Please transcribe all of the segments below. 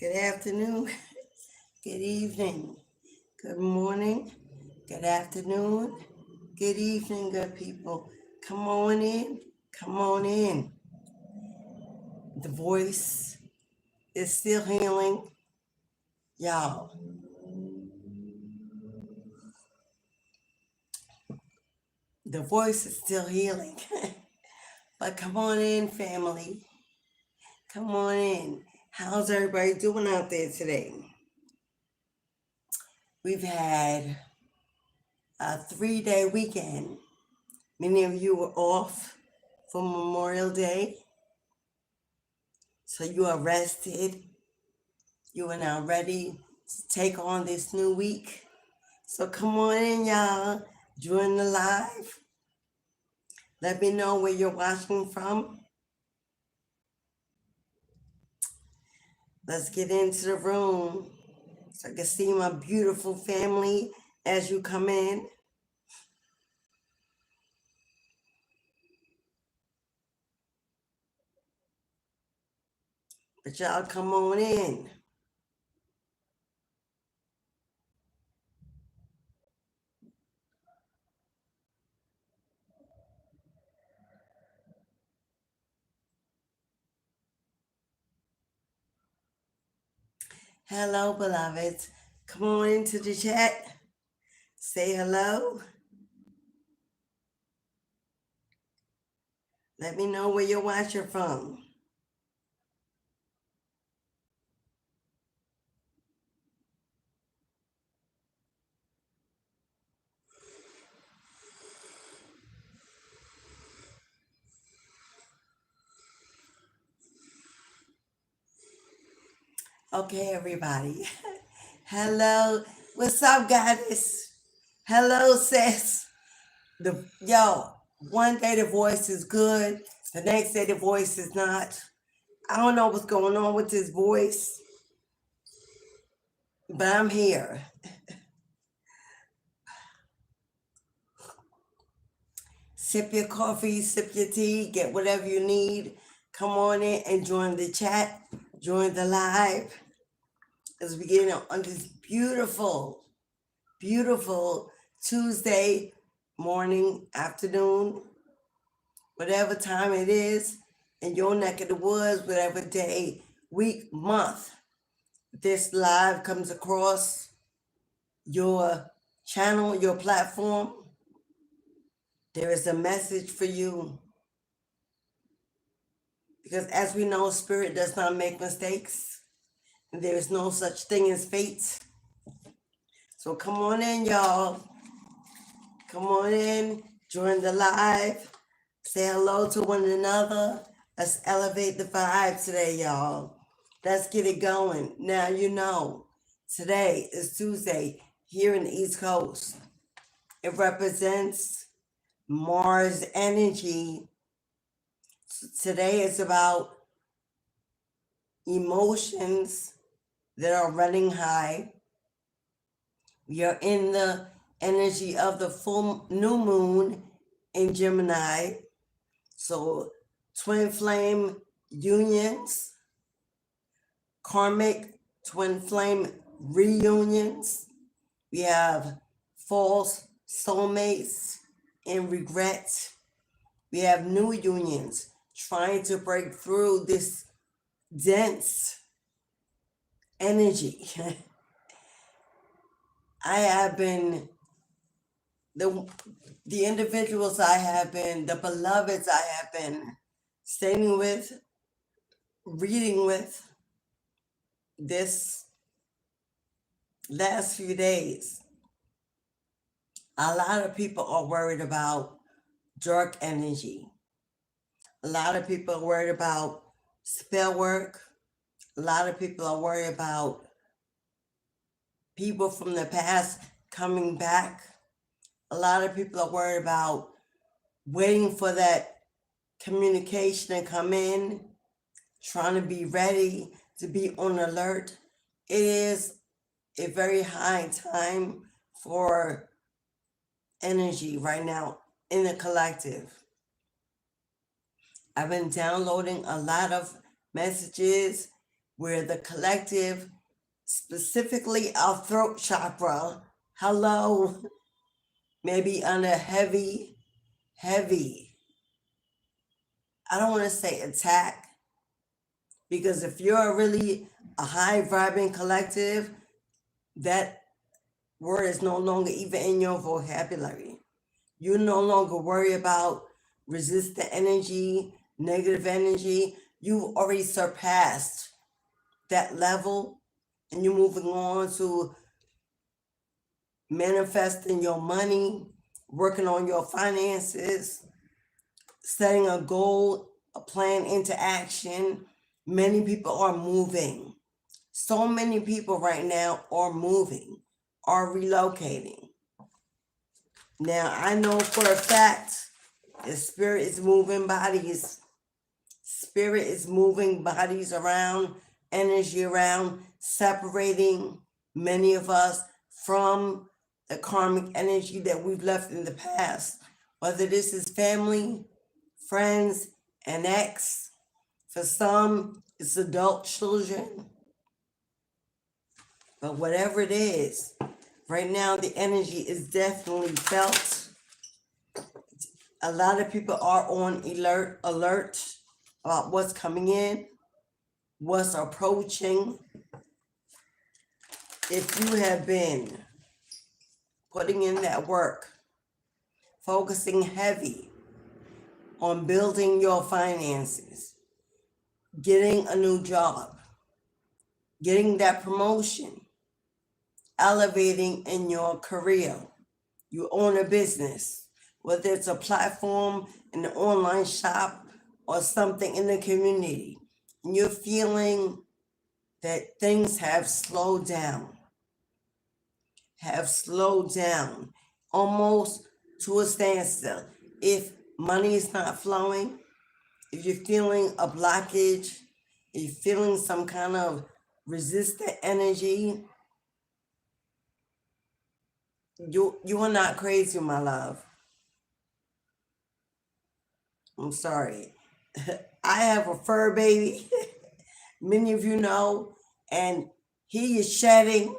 Good afternoon, good evening, good morning, good afternoon, good evening, good people. Come on in, come on in. The voice is still healing, y'all. The voice is still healing. But come on in, family. Come on in. How's everybody doing out there today? We've had a 3-day weekend. Many of you were off for Memorial Day. So you are rested. You are now ready to take on this new week. So come on in, y'all. Join the live. Let me know where you're watching from. Let's get into the room so I can see my beautiful family as you come in. But y'all come on in. Hello, beloveds. Come on into the chat. Say hello. Let me know where you're watching from. Okay, everybody. Hello. What's up, goddess? Hello, sis. One day the voice is good. The next day the voice is not. I don't know what's going on with this voice, but I'm here. Sip your coffee, sip your tea, get whatever you need. Come on in and join the chat, join the live as we get on this beautiful, beautiful Tuesday morning, afternoon, whatever time it is in your neck of the woods, whatever day, week, month this live comes across your channel, your platform. There is a message for you. Because as we know, spirit does not make mistakes. There is no such thing as fate. So come on in, y'all. Come on in, join the live. Say hello to one another. Let's elevate the vibe today, y'all. Let's get it going. Now you know, today is Tuesday here in the East Coast. It represents Mars energy. Today is about emotions that are running high. We are in the energy of the full new moon in Gemini. So twin flame unions, karmic twin flame reunions. We have false soulmates and regret. We have new unions trying to break through this dense energy. I have been, the individuals I have been, the beloveds I have been staying with, reading with this last few days. A lot of people are worried about dark energy. A lot of people are worried about spell work. A lot of people are worried about people from the past coming back. A lot of people are worried about waiting for that communication to come in, trying to be ready, to be on alert. It is a very high time for energy right now in the collective. I've been downloading a lot of messages where the collective, specifically our throat chakra, hello, maybe under heavy, I don't want to say attack, because if you're really a high vibrant collective, that word is no longer even in your vocabulary. You no longer worry about resistant energy, negative energy. You've already surpassed that level, and you're moving on to manifesting your money, working on your finances, setting a goal, a plan into action. Many people are moving. So many people right now are moving, are relocating. Now, I know for a fact that spirit is moving bodies. Spirit is moving bodies around, energy around, separating many of us from the karmic energy that we've left in the past. Whether this is family, friends, and ex. For some, it's adult children. But whatever it is, right now the energy is definitely felt. A lot of people are on alert about what's coming in, what's approaching. If you have been putting in that work, focusing heavy on building your finances, getting a new job, getting that promotion, elevating in your career, you own a business, whether it's a platform, an online shop, or something in the community, and you're feeling that things have slowed down, almost to a standstill. If money is not flowing, if you're feeling a blockage, if you're feeling some kind of resistant energy, you are not crazy, my love. I'm sorry. I have a fur baby, many of you know, and he is shedding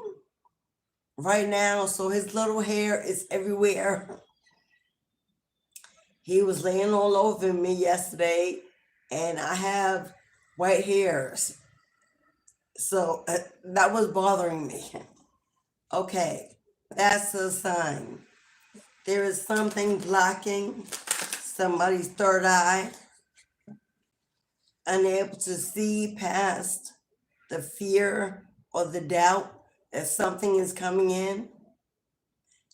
right now, so his little hair is everywhere. He was laying all over me yesterday, and I have white hairs. So that was bothering me. Okay, that's a sign. There is something blocking somebody's third eye, unable to see past the fear or the doubt that something is coming in.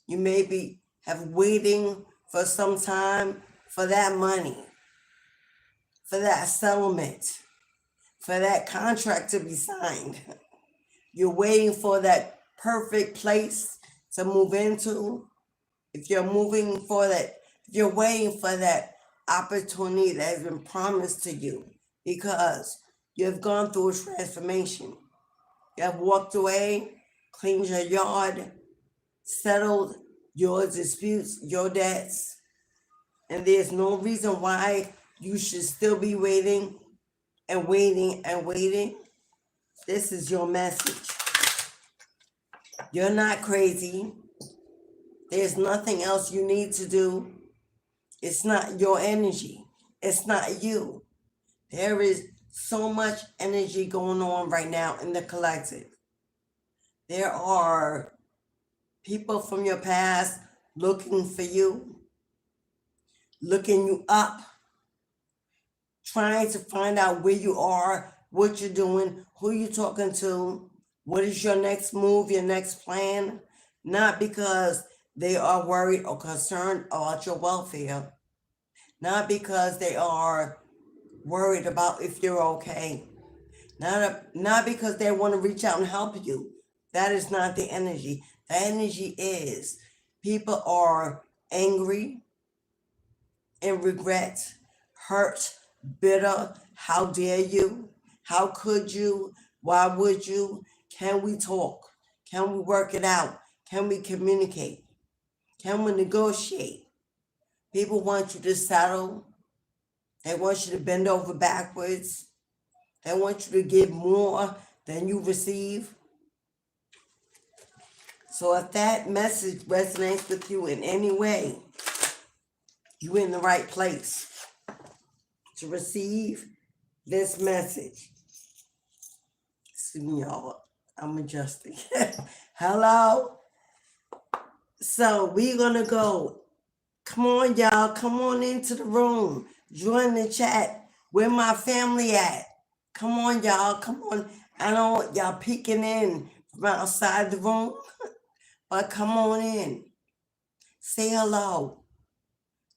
You may be waiting for some time for that money, for that settlement, for that contract to be signed. You're waiting for that perfect place to move into. If you're moving for that, if you're waiting for that opportunity that has been promised to you, because you have gone through a transformation. You have walked away, cleaned your yard, settled your disputes, your debts, and there's no reason why you should still be waiting and waiting and waiting. This is your message. You're not crazy. There's nothing else you need to do. It's not your energy. It's not you. There is so much energy going on right now in the collective. There are people from your past looking for you, looking you up, trying to find out where you are, what you're doing, who you're talking to, what is your next move, your next plan, not because they are worried or concerned about your welfare, not because they are worried about if you're okay, not because they want to reach out and help you. That is not the energy. The energy is people are angry and regret, hurt, bitter. How dare you? How could you? Why would you? Can we talk? Can we work it out? Can we communicate? Can we negotiate? People want you to settle. They want you to bend over backwards. They want you to give more than you receive. So if that message resonates with you in any way, you're in the right place to receive this message. Excuse me, y'all. I'm adjusting. Hello? So we're going to go. Come on, y'all. Come on into the room. Join the chat. Where my family at? Come on, y'all. Come on. I know y'all peeking in from outside the room, but come on in. Say hello.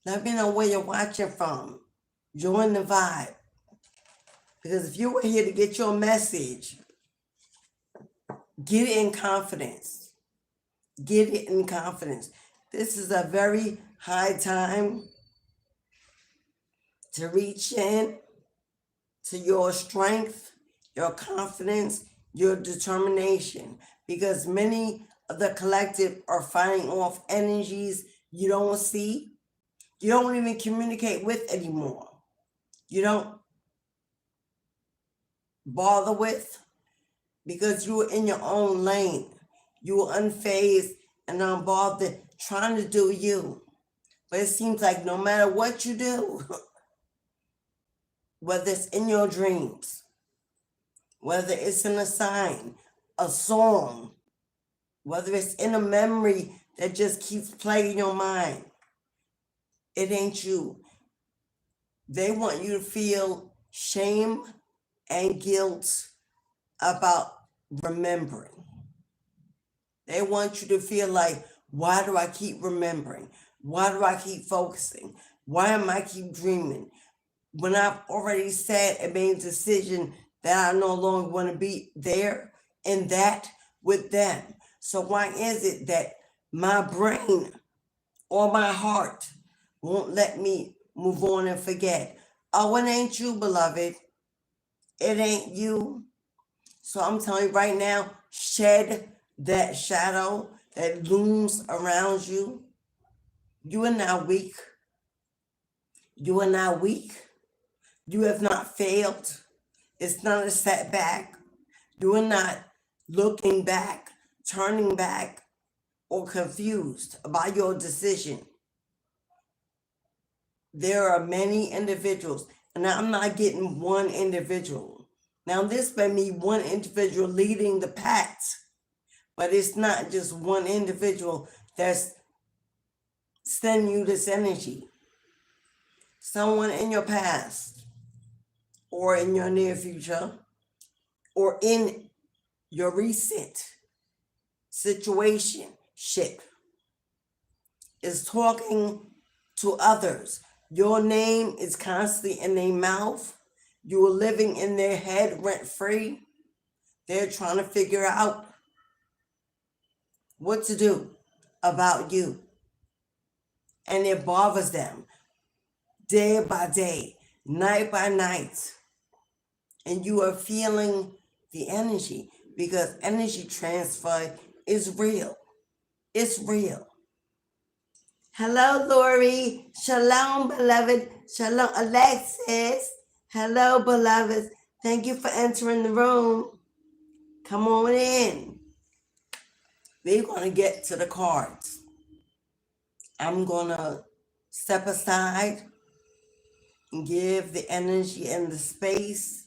Let me know where you're watching from. Join the vibe. Because if you were here to get your message, get it in confidence. Get it in confidence. This is a very high time to reach in to your strength, your confidence, your determination. Because many of the collective are fighting off energies you don't see, you don't even communicate with anymore. You don't bother with, because you were in your own lane. You were unfazed and unbothered, trying to do you. But it seems like no matter what you do, whether it's in your dreams, whether it's in a sign, a song, whether it's in a memory that just keeps playing your mind, it ain't you. They want you to feel shame and guilt about remembering. They want you to feel like, why do I keep remembering? Why do I keep focusing? Why am I keep dreaming? When I've already said and made a decision that I no longer want to be there and that with them. So why is it that my brain or my heart won't let me move on and forget? Oh, it ain't you, beloved. It ain't you. So I'm telling you right now, shed that shadow that looms around you. You are not weak. You are not weak. You have not failed. It's not a setback. You are not looking back, turning back, or confused about your decision. There are many individuals, and I'm not getting one individual. Now, this may be one individual leading the pack, but it's not just one individual that's sending you this energy. Someone in your past, or in your near future, or in your recent situationship is talking to others. Your name is constantly in their mouth. You are living in their head rent free. They're trying to figure out what to do about you. And it bothers them day by day, night by night. And you are feeling the energy, because energy transfer is real. It's real. Hello, Lori. Shalom, beloved. Shalom, Alexis. Hello, beloveds. Thank you for entering the room. Come on in. We're going to get to the cards. I'm going to step aside and give the energy and the space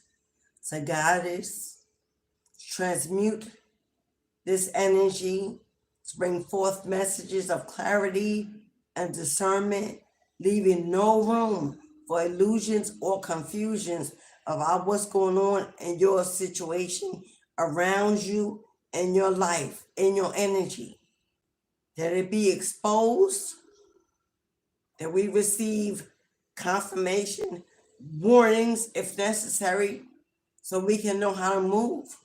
to Goddess, transmute this energy to bring forth messages of clarity and discernment, leaving no room for illusions or confusions about what's going on in your situation, around you, in your life, in your energy. That it be exposed, that we receive confirmation, warnings if necessary, so we can know how to move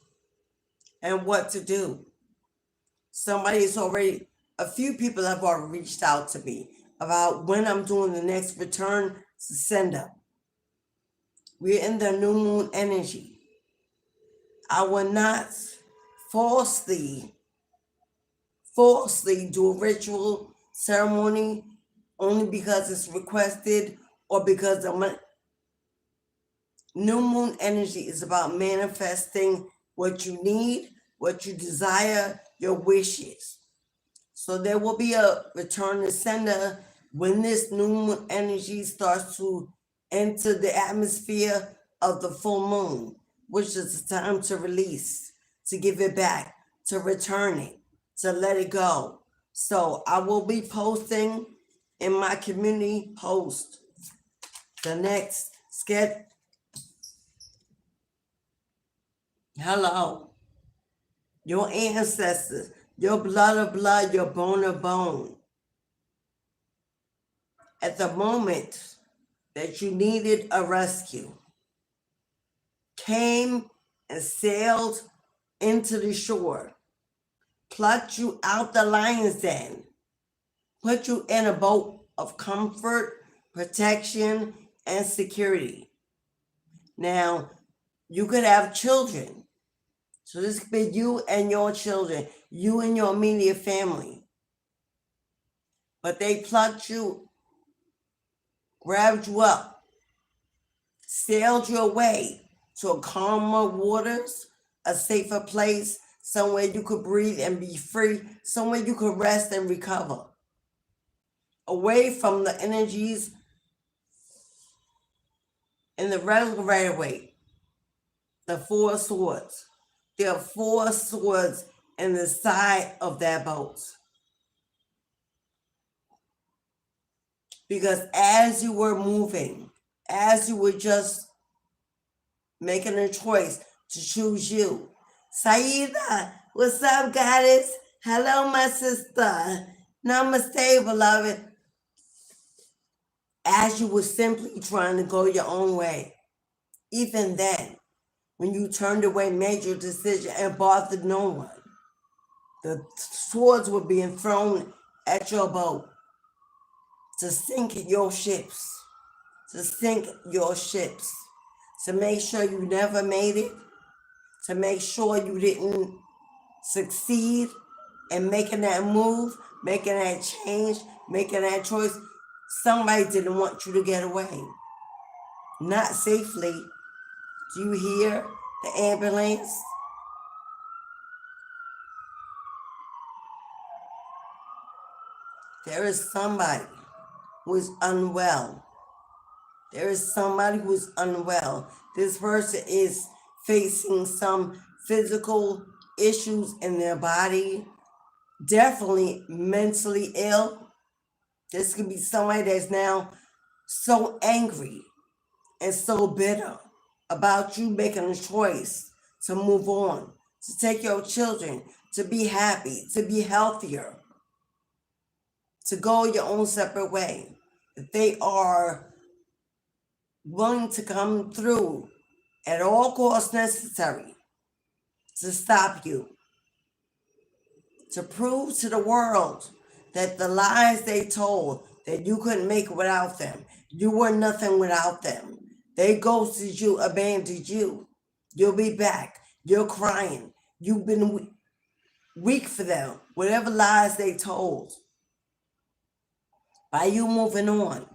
and what to do. A few people have already reached out to me about when I'm doing the next return to send up. We're in the new moon energy. I will not falsely do a ritual ceremony only because it's requested or because New moon energy is about manifesting what you need, what you desire, your wishes. So there will be a return to sender when this new moon energy starts to enter the atmosphere of the full moon, which is the time to release, to give it back, to return it, to let it go. So I will be posting in my community post the next sketch. Hello, your ancestors, your blood of blood, your bone of bone. At the moment that you needed a rescue, came and sailed into the shore, plucked you out the lion's den, put you in a boat of comfort, protection, and security. Now, you could have children. So this could be you and your children, you and your immediate family. But they plucked you, grabbed you up, sailed you away to a calmer waters, a safer place, somewhere you could breathe and be free, somewhere you could rest and recover. Away from the energies in the right way, the four swords. There are four swords in the side of that boat. Because as you were moving, as you were just making a choice to choose you, Saida, what's up, goddess? Hello, my sister. Namaste, beloved. As you were simply trying to go your own way, even then, when you turned away, made your decision, and bothered no one, the swords were being thrown at your boat to sink your ships, to make sure you never made it, to make sure you didn't succeed in making that move, making that change, making that choice. Somebody didn't want you to get away. Not safely. Do you hear the ambulance? There is somebody who is unwell. This person is facing some physical issues in their body, definitely mentally ill. This could be somebody that's now so angry and so bitter about you making a choice to move on, to take your children, to be happy, to be healthier, to go your own separate way. If they are willing to come through at all costs necessary to stop you, to prove to the world that the lies they told, that you couldn't make it without them, you were nothing without them, they ghosted you, abandoned you, you'll be back, you're crying, you've been weak for them, whatever lies they told. By you moving on,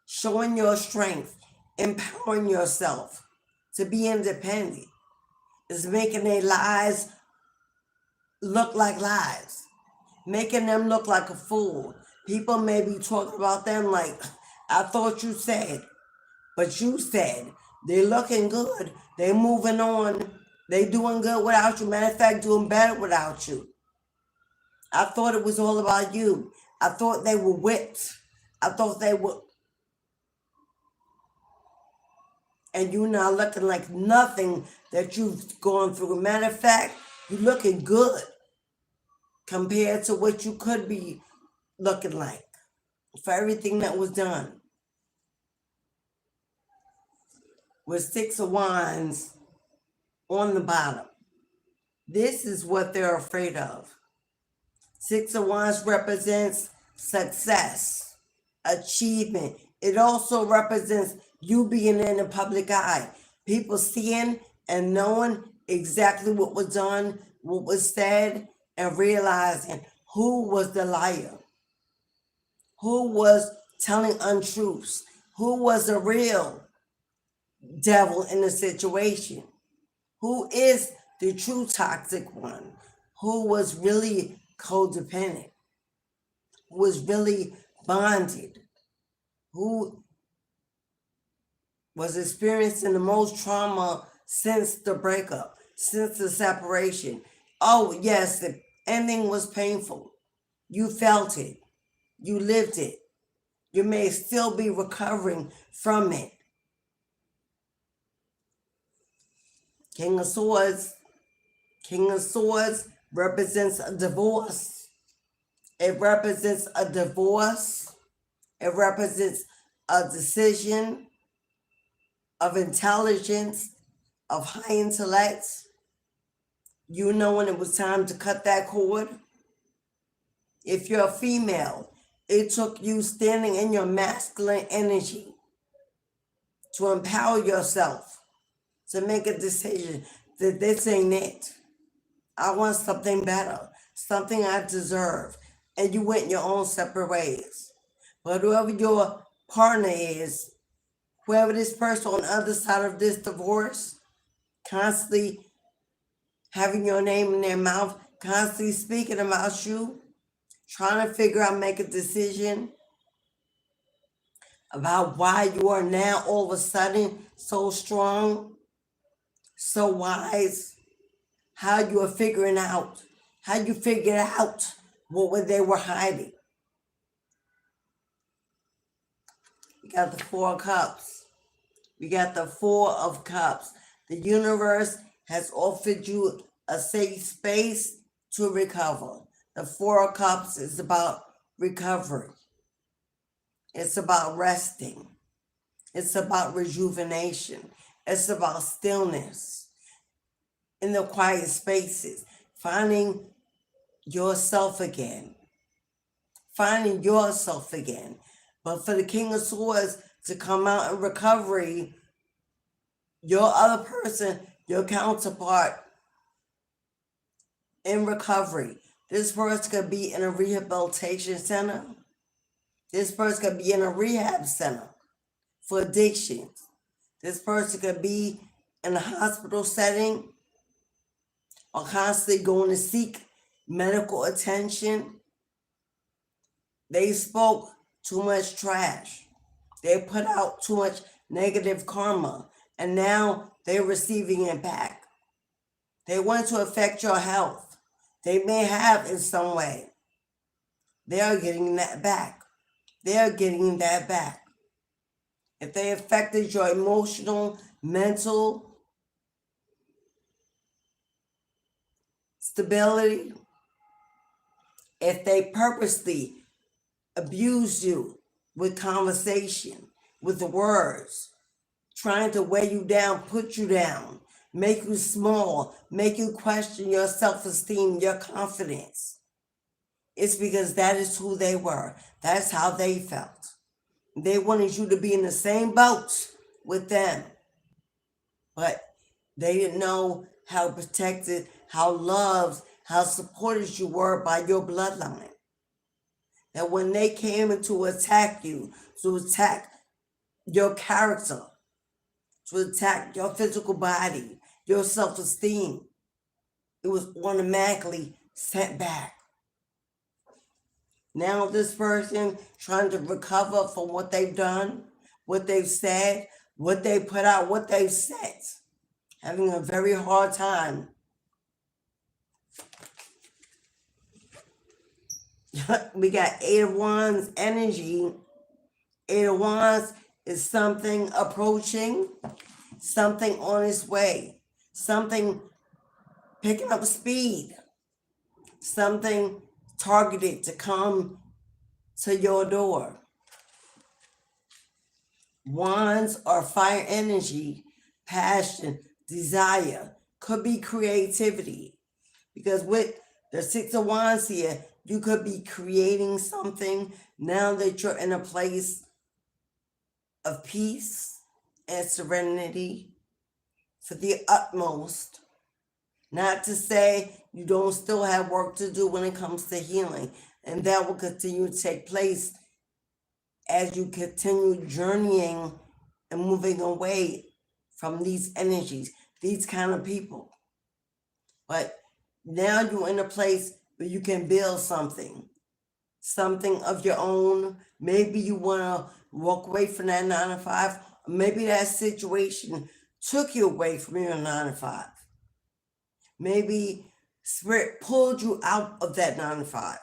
showing your strength, empowering yourself to be independent, is making their lies look like lies, making them look like a fool. People may be talking about them like, I thought you said, but you said. They're looking good, they're moving on, they doing good without you. Matter of fact, doing better without you. I thought it was all about you. I thought they were whipped. I thought they were, and you're not looking like nothing that you've gone through. Matter of fact, you're looking good compared to what you could be looking like for everything that was done. With Six of Wands on the bottom. This is what they're afraid of. Six of Wands represents success, achievement. It also represents you being in the public eye. People seeing and knowing exactly what was done, what was said, and realizing who was the liar, who was telling untruths, who was the real, devil in the situation? Who is the true toxic one? Who was really codependent? Who was really bonded? Who was experiencing the most trauma since the breakup, since the separation? Oh, yes, the ending was painful. You felt it. You lived it. You may still be recovering from it. King of Swords. King of Swords represents a divorce. It represents a divorce. It represents a decision of intelligence, of high intellect. You know when it was time to cut that cord. If you're a female, it took you standing in your masculine energy to empower yourself, to make a decision that this ain't it. I want something better, something I deserve. And you went your own separate ways. But whoever your partner is, whoever this person on the other side of this divorce, constantly having your name in their mouth, constantly speaking about you, trying to figure out, make a decision about why you are now all of a sudden so strong, so wise, how you are figuring out, how you figured out what they were hiding. We got the Four of Cups. We got the Four of Cups. The universe has offered you a safe space to recover. The Four of Cups is about recovery. It's about resting. It's about rejuvenation. It's about stillness in the quiet spaces, finding yourself again. Finding yourself again. But for the King of Swords to come out in recovery, your other person, your counterpart in recovery, this person could be in a rehabilitation center. This person could be in a rehab center for addictions. This person could be in a hospital setting or constantly going to seek medical attention. They spoke too much trash. They put out too much negative karma, and now they're receiving it back. They want to affect your health. They may have in some way. They are getting that back. They are getting that back. If they affected your emotional, mental stability, if they purposely abused you with conversation, with the words, trying to weigh you down, put you down, make you small, make you question your self-esteem, your confidence, it's because that is who they were. That's how they felt. They wanted you to be in the same boat with them. But they didn't know how protected, how loved, how supported you were by your bloodline. That when they came in to attack you, to attack your character, to attack your physical body, your self-esteem, it was automatically sent back. Now this person trying to recover from what they've done, what they've said, what they put out, what they've said, having a very hard time. We got Eight of Wands energy. Eight of Wands is something approaching, something on its way, something picking up speed, something targeted to come to your door. Wands are fire energy, passion, desire, could be creativity. Because with the Six of Wands here, you could be creating something now that you're in a place of peace and serenity for the utmost. Not to say you don't still have work to do when it comes to healing. And that will continue to take place as you continue journeying and moving away from these energies, these kind of people. But now you're in a place where you can build something of your own. Maybe you want to walk away from that 9 to 5. Maybe that situation took you away from your 9 to 5. Maybe Spirit pulled you out of that 9 to 5,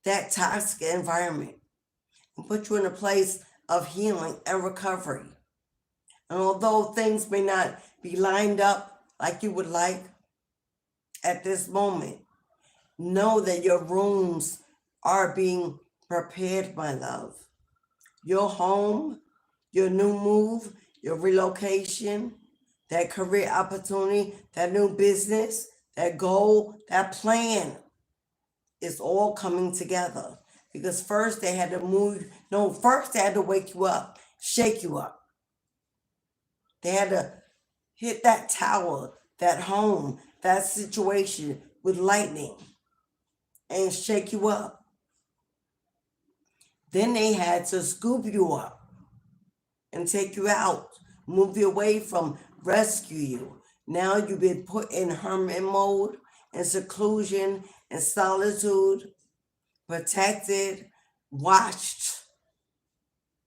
that toxic environment, and put you in a place of healing and recovery. And although things may not be lined up like you would like at this moment, know that your rooms are being prepared, my love. Your home, your new move, your relocation, that career opportunity, that new business, that goal, that plan is all coming together. Because first they had to first they had to wake you up, shake you up. They had to hit that tower, that home, that situation with lightning and shake you up. Then they had to scoop you up and take you out, move you away from, rescue you. Now you've been put in hermit mode, in seclusion, in solitude, protected, watched,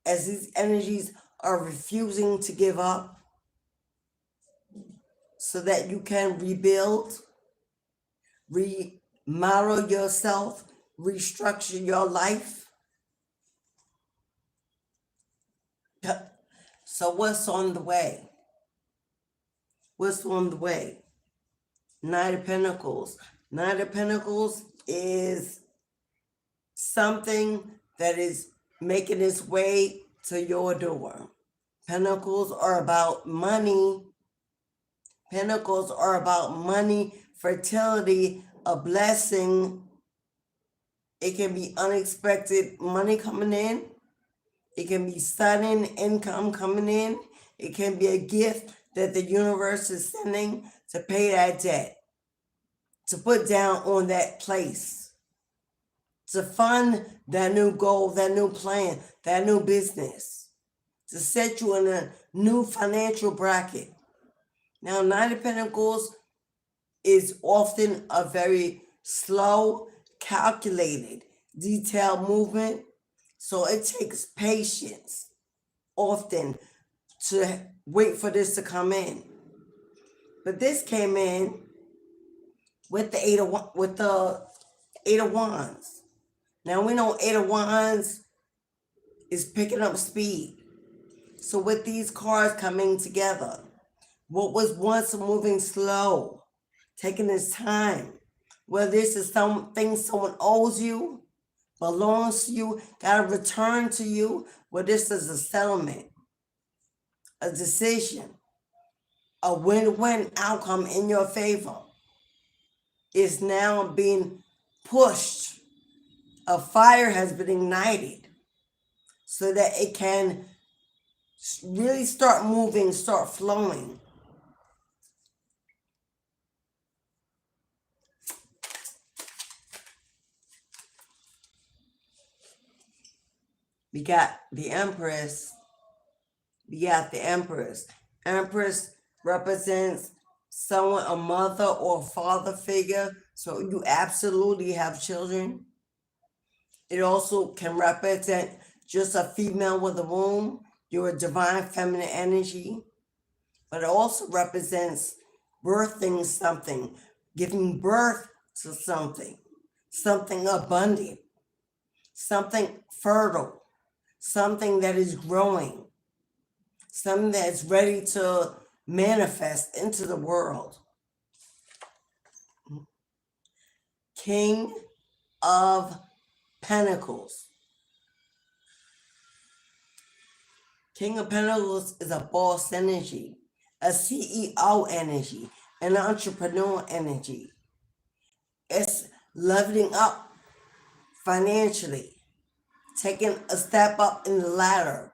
as these energies are refusing to give up so that you can rebuild, remodel yourself, restructure your life. So what's on the way? What's on the way? Knight of Pentacles. Knight of Pentacles is something that is making its way to your door. Pentacles are about money. Pentacles are about money, fertility, a blessing. It can be unexpected money coming in. It can be sudden income coming in. It can be a gift that the universe is sending to pay that debt, to put down on that place, to fund that new goal, that new plan, that new business, to set you in a new financial bracket. Now, Knight of Pentacles is often a very slow, calculated, detailed movement. So it takes patience often to wait for this to come in. But this came in with the Eight of Wands. Now we know Eight of Wands is picking up speed. So with these cards coming together, what was once moving slow, taking its time, whether this is something someone owes you, belongs to you, got to return to you, where this is a settlement, a decision, a win-win outcome in your favor, is now being pushed. A fire has been ignited so that it can really start moving, start flowing. We got the Empress. Empress represents someone, a mother or father figure. So you absolutely have children. It also can represent just a female with a womb. You're a divine feminine energy. But it also represents birthing something, giving birth to something abundant, something fertile, something that is growing, something that's ready to manifest into the world. King of Pentacles. King of Pentacles is a boss energy, a CEO energy, an entrepreneur energy. It's leveling up financially, taking a step up in the ladder,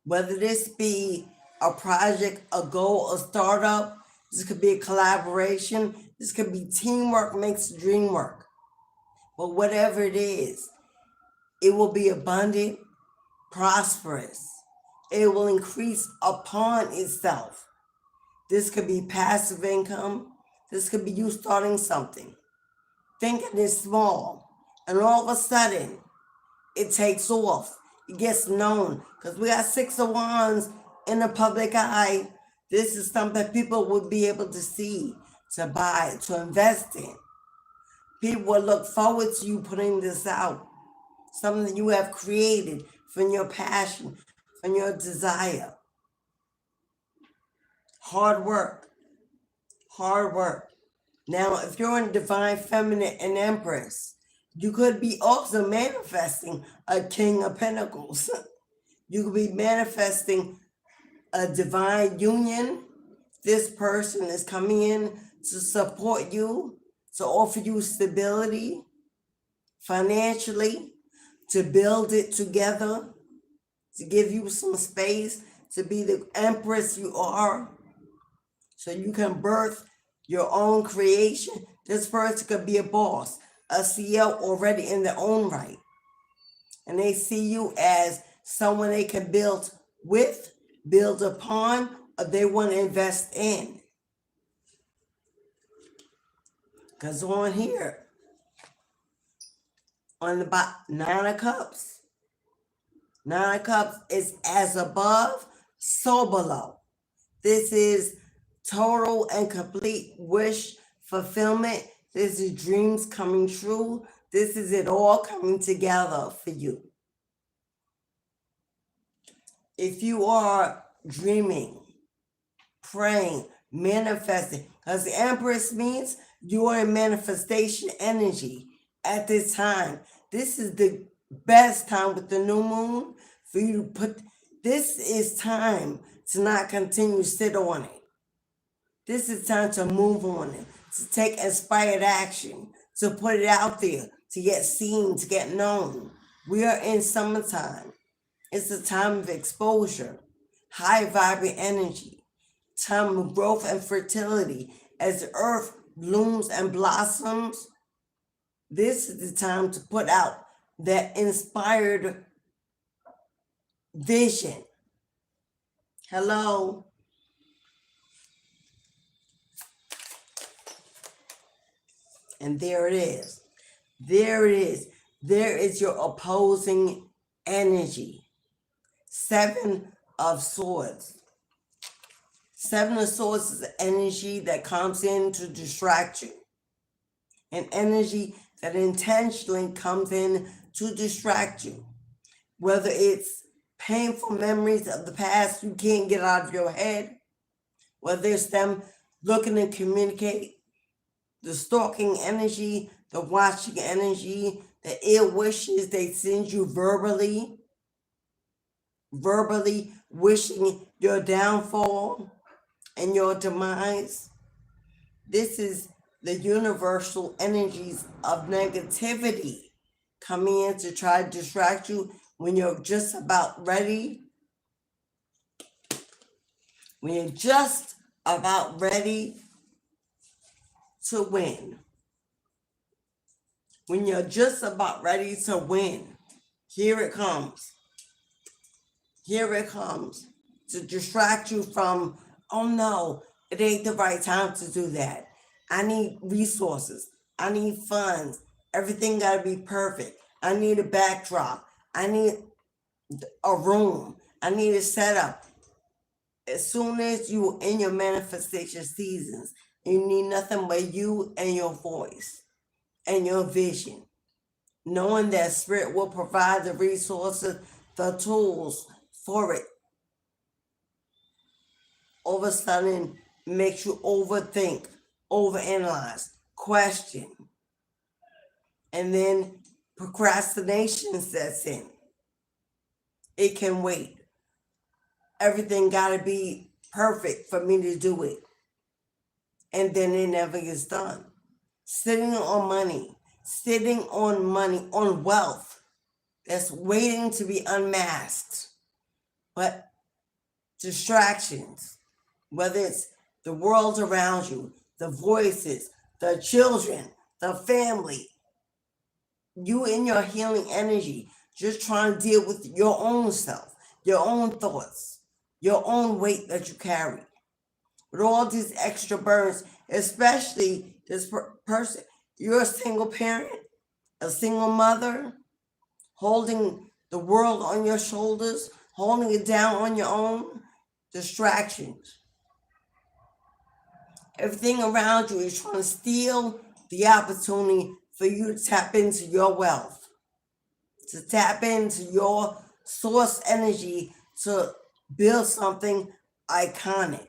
whether this be a project, a goal, a startup, this could be a collaboration, this could be teamwork makes the dream work. But whatever it is, it will be abundant, prosperous. It will increase upon itself. This could be passive income. This could be you starting something, thinking it's small, and all of a sudden, it takes off. It gets known because we got 6 of Wands in the public eye. This is something people would be able to see, to buy, to invest in. People will look forward to you putting this out. Something you have created from your passion, from your desire. Hard work. Hard work. Now, if you're in Divine Feminine and Empress, you could be also manifesting a King of Pentacles. You could be manifesting a divine union. This person is coming in to support you, to offer you stability financially, to build it together, to give you some space to be the Empress you are, so you can birth your own creation. This person could be a boss, a CEO already in their own right. And they see you as someone they can build with, build upon, or they want to invest in. Because on here, on the bottom, 9 of Cups. 9 of Cups is as above, so below. This is total and complete wish fulfillment. This is dreams coming true. This is it all coming together for you. If you are dreaming, praying, manifesting, because the Empress means you are in manifestation energy at this time. This is the best time with the new moon for you to put, this is time to not continue to sit on it. This is time to move on it, to take inspired action, to put it out there, to get seen, to get known. We are in summertime. It's a time of exposure, high vibrant energy, time of growth and fertility. As the earth blooms and blossoms, this is the time to put out that inspired vision. Hello. And there it is. There it is. There is your opposing energy. 7 of Swords. 7 of Swords is energy that comes in to distract you. An energy that intentionally comes in to distract you. Whether it's painful memories of the past you can't get out of your head, whether it's them looking to communicate, the stalking energy, the watching energy, the ill wishes they send you verbally wishing your downfall and your demise. This is the universal energies of negativity coming in to try to distract you when you're just about ready. When you're just about ready to win. When you're just about ready to win, here it comes. Here it comes to distract you from, oh no, it ain't the right time to do that. I need resources. I need funds. Everything got to be perfect. I need a backdrop. I need a room. I need a setup. As soon as you're in your manifestation seasons, you need nothing but you and your voice and your vision. Knowing that Spirit will provide the resources, the tools for it. All of a sudden, makes you overthink, overanalyze, question. And then procrastination sets in. It can wait. Everything got to be perfect for me to do it. And then it never gets done. Sitting on money, on wealth that's waiting to be unmasked. But distractions, whether it's the world around you, the voices, the children, the family, you in your healing energy, just trying to deal with your own self, your own thoughts, your own weight that you carry. with all these extra burdens, especially this person. You're a single parent, a single mother, holding the world on your shoulders, holding it down on your own. Distractions. Everything around you is trying to steal the opportunity for you to tap into your wealth, to tap into your source energy to build something iconic.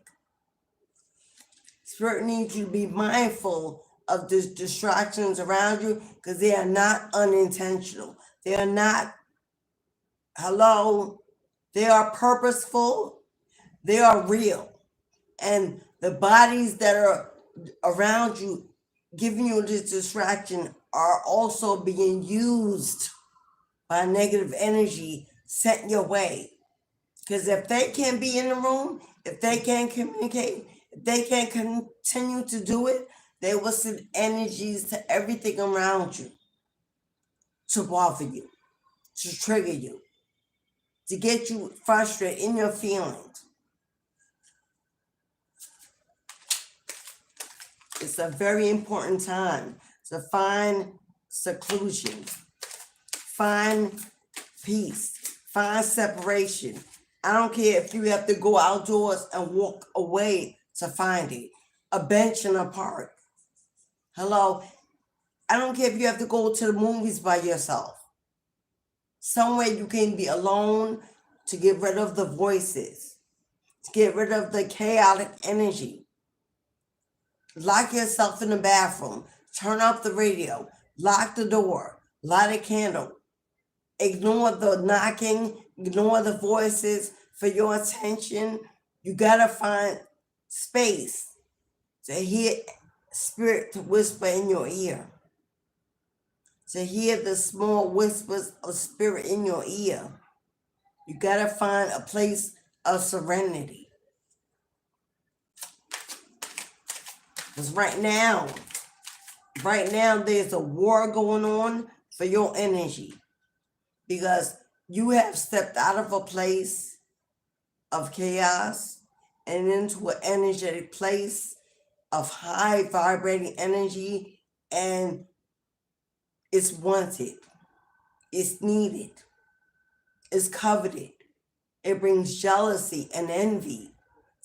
Spirit needs you to be mindful of the distractions around you because they are not unintentional. They are not, they are purposeful. They are real. And the bodies that are around you giving you this distraction are also being used by negative energy sent your way. Because if they can't be in the room, if they can't communicate, if they can't continue to do it, they will send energies to everything around you to bother you, to trigger you, to get you frustrated in your feelings. It's a very important time to find seclusion, find peace, find separation. I don't care if you have to go outdoors and walk away to find it. A bench in a park. I don't care if you have to go to the movies by yourself. Somewhere you can be alone to get rid of the voices, to get rid of the chaotic energy. Lock yourself in the bathroom, turn off the radio, lock the door, light a candle. Ignore the knocking, ignore the voices for your attention. You gotta find space to hear spirit to whisper in your ear, to hear the small whispers of spirit in your ear. You gotta find a place of serenity. Because right now, there's a war going on for your energy. Because you have stepped out of a place of chaos and into an energetic place of high vibrating energy, and it's wanted, it's needed, it's coveted. It brings jealousy and envy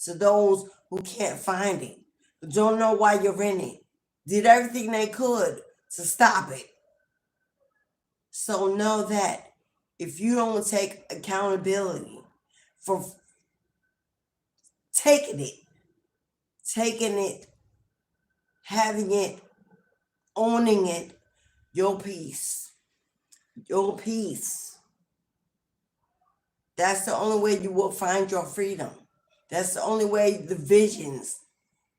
to those who can't find it, who don't know why you're in it, did everything they could to stop it. So know that if you don't take accountability for taking it, having it, owning it, your peace. That's the only way you will find your freedom. That's the only way the visions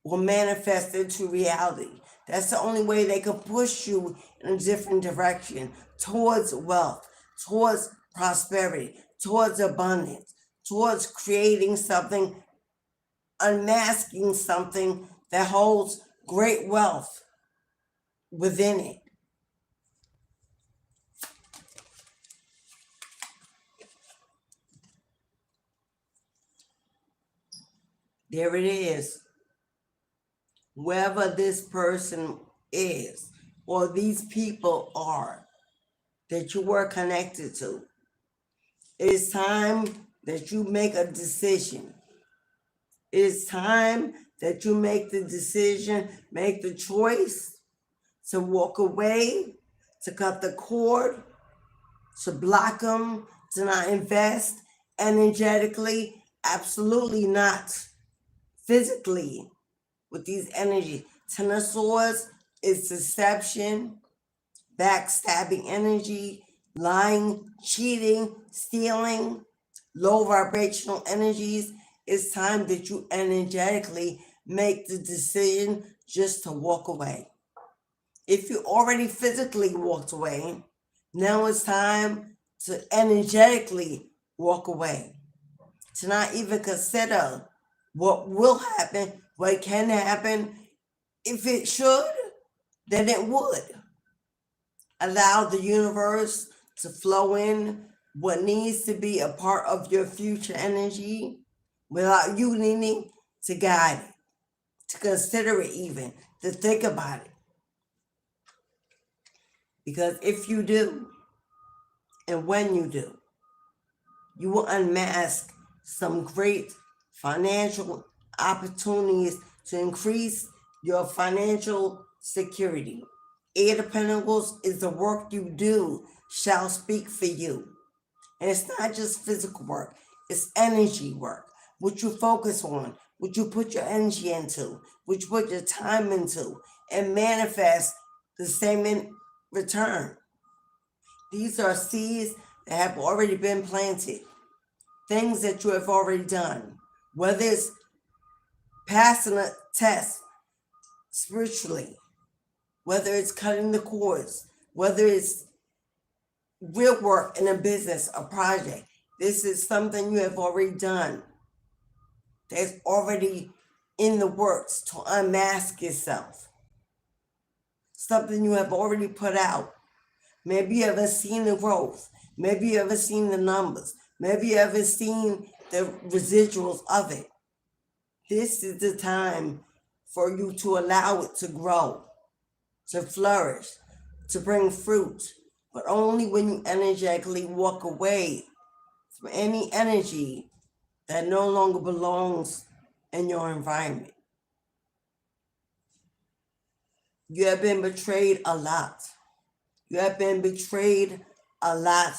will manifest into reality. That's the only way they can push you in a different direction towards wealth, towards prosperity, towards abundance, towards creating something, unmasking something that holds great wealth within it. There it is. Wherever this person is, or these people are that you were connected to, it's time that you make a decision. It's time that you make the decision, make the choice to walk away, to cut the cord, to block them, to not invest energetically, absolutely not physically with these energies. Ten of Swords is deception, backstabbing energy, lying, cheating, stealing, low vibrational energies. It's time that you energetically make the decision just to walk away. If you already physically walked away, now it's time to energetically walk away. To not even consider what will happen, what can happen. If it should, then it would. Allow the universe to flow in what needs to be a part of your future energy without you needing to guide it. to consider it even, to think about it. Because if you do, and when you do, you will unmask some great financial opportunities to increase your financial security. Eight of Pentacles is the work you do shall speak for you. And it's not just physical work, it's energy work. What you focus on, what you put your energy into, what you put your time into, and manifest the same in return. These are seeds that have already been planted, things that you have already done, whether it's passing a test spiritually, whether it's cutting the cords, whether it's real work in a business, a project. This is something you have already done. That's already in the works to unmask yourself. Something you have already put out. Maybe you haven't seen the growth. Maybe you haven't seen the numbers. Maybe you haven't seen the residuals of it. This is the time for you to allow it to grow, to flourish, to bring fruit, but only when you energetically walk away from any energy that no longer belongs in your environment. You have been betrayed a lot. You have been betrayed a lot,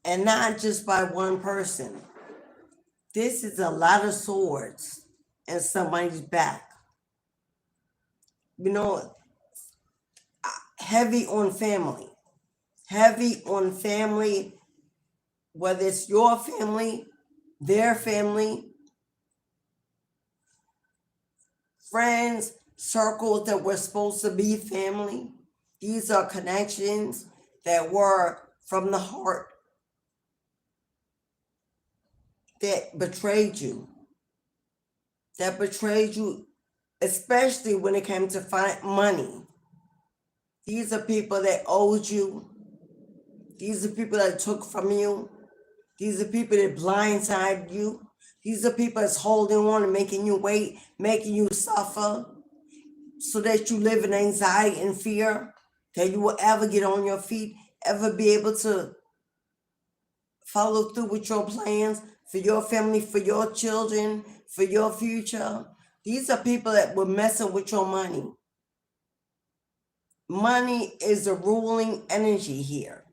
and not just by one person. This is a lot of swords in somebody's back. You know, heavy on family. Heavy on family, whether it's your family, their family, friends, circles that were supposed to be family. These are connections that were from the heart that betrayed you. That betrayed you, especially when it came to find money. These are people that owed you. These are people that took from you. These are people that blindsided you. These are people that's holding on and making you wait, making you suffer, so that you live in anxiety and fear that you will ever get on your feet, ever be able to follow through with your plans for your family, for your children, for your future. These are people that were messing with your money. Money is a ruling energy here.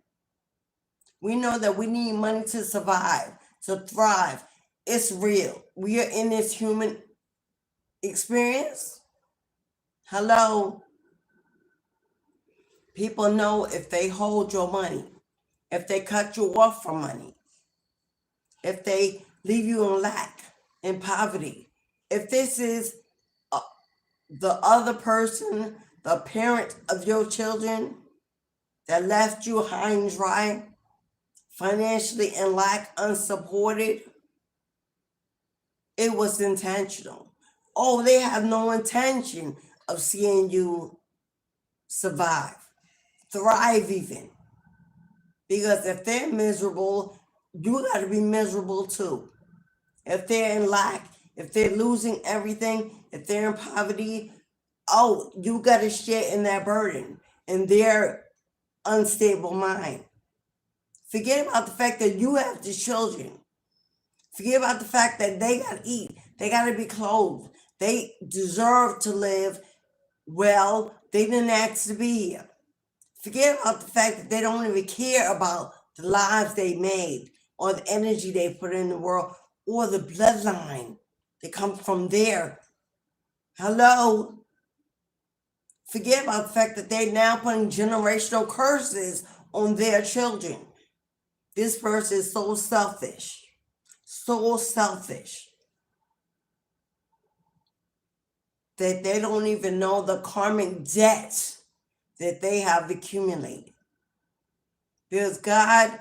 We know that we need money to survive, to thrive. It's real. We are in this human experience. Hello. People know if they hold your money, if they cut you off from money, if they leave you in lack, in poverty, if this is the other person, the parent of your children that left you high and dry, financially in lack, unsupported, it was intentional. Oh, they have no intention of seeing you survive, thrive even. Because if they're miserable, you got to be miserable too. If they're in lack, if they're losing everything, if they're in poverty, oh, you got to share in that burden, in their unstable mind. Forget about the fact that you have the children. Forget about the fact that they got to eat. They got to be clothed. They deserve to live well. They didn't ask to be here. Forget about the fact that they don't even care about the lives they made or the energy they put in the world or the bloodline that comes from there. Hello? Forget about the fact that they're now putting generational curses on their children. This person is so selfish. So selfish that they don't even know the karmic debt that they have accumulated. Because God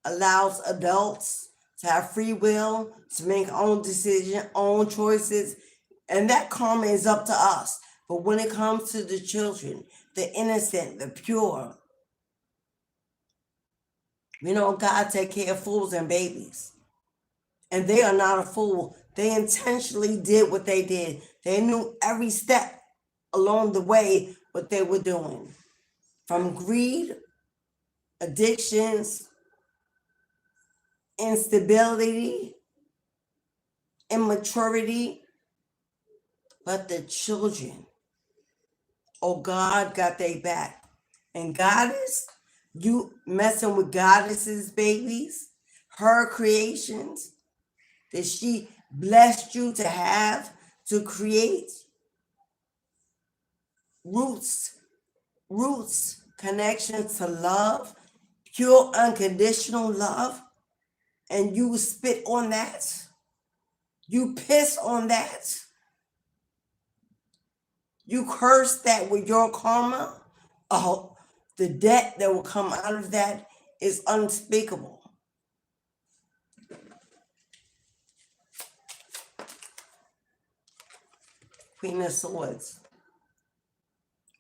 allows adults to have free will, to make own decisions, own choices, and that karma is up to us. But when it comes to the children, the innocent, the pure, you know, God take care of fools and babies. And they are not a fool. They intentionally did what they did They knew every step along the way what they were doing. From greed, addictions, instability, immaturity. But the children, oh, God got their back. And Goddess, you messing with Goddess's babies, her creations that she blessed you to have, to create roots, connections to love, pure unconditional love, and you spit on that, you piss on that, you curse that with your karma. Oh, the debt that will come out of that is unspeakable. Queen of Swords.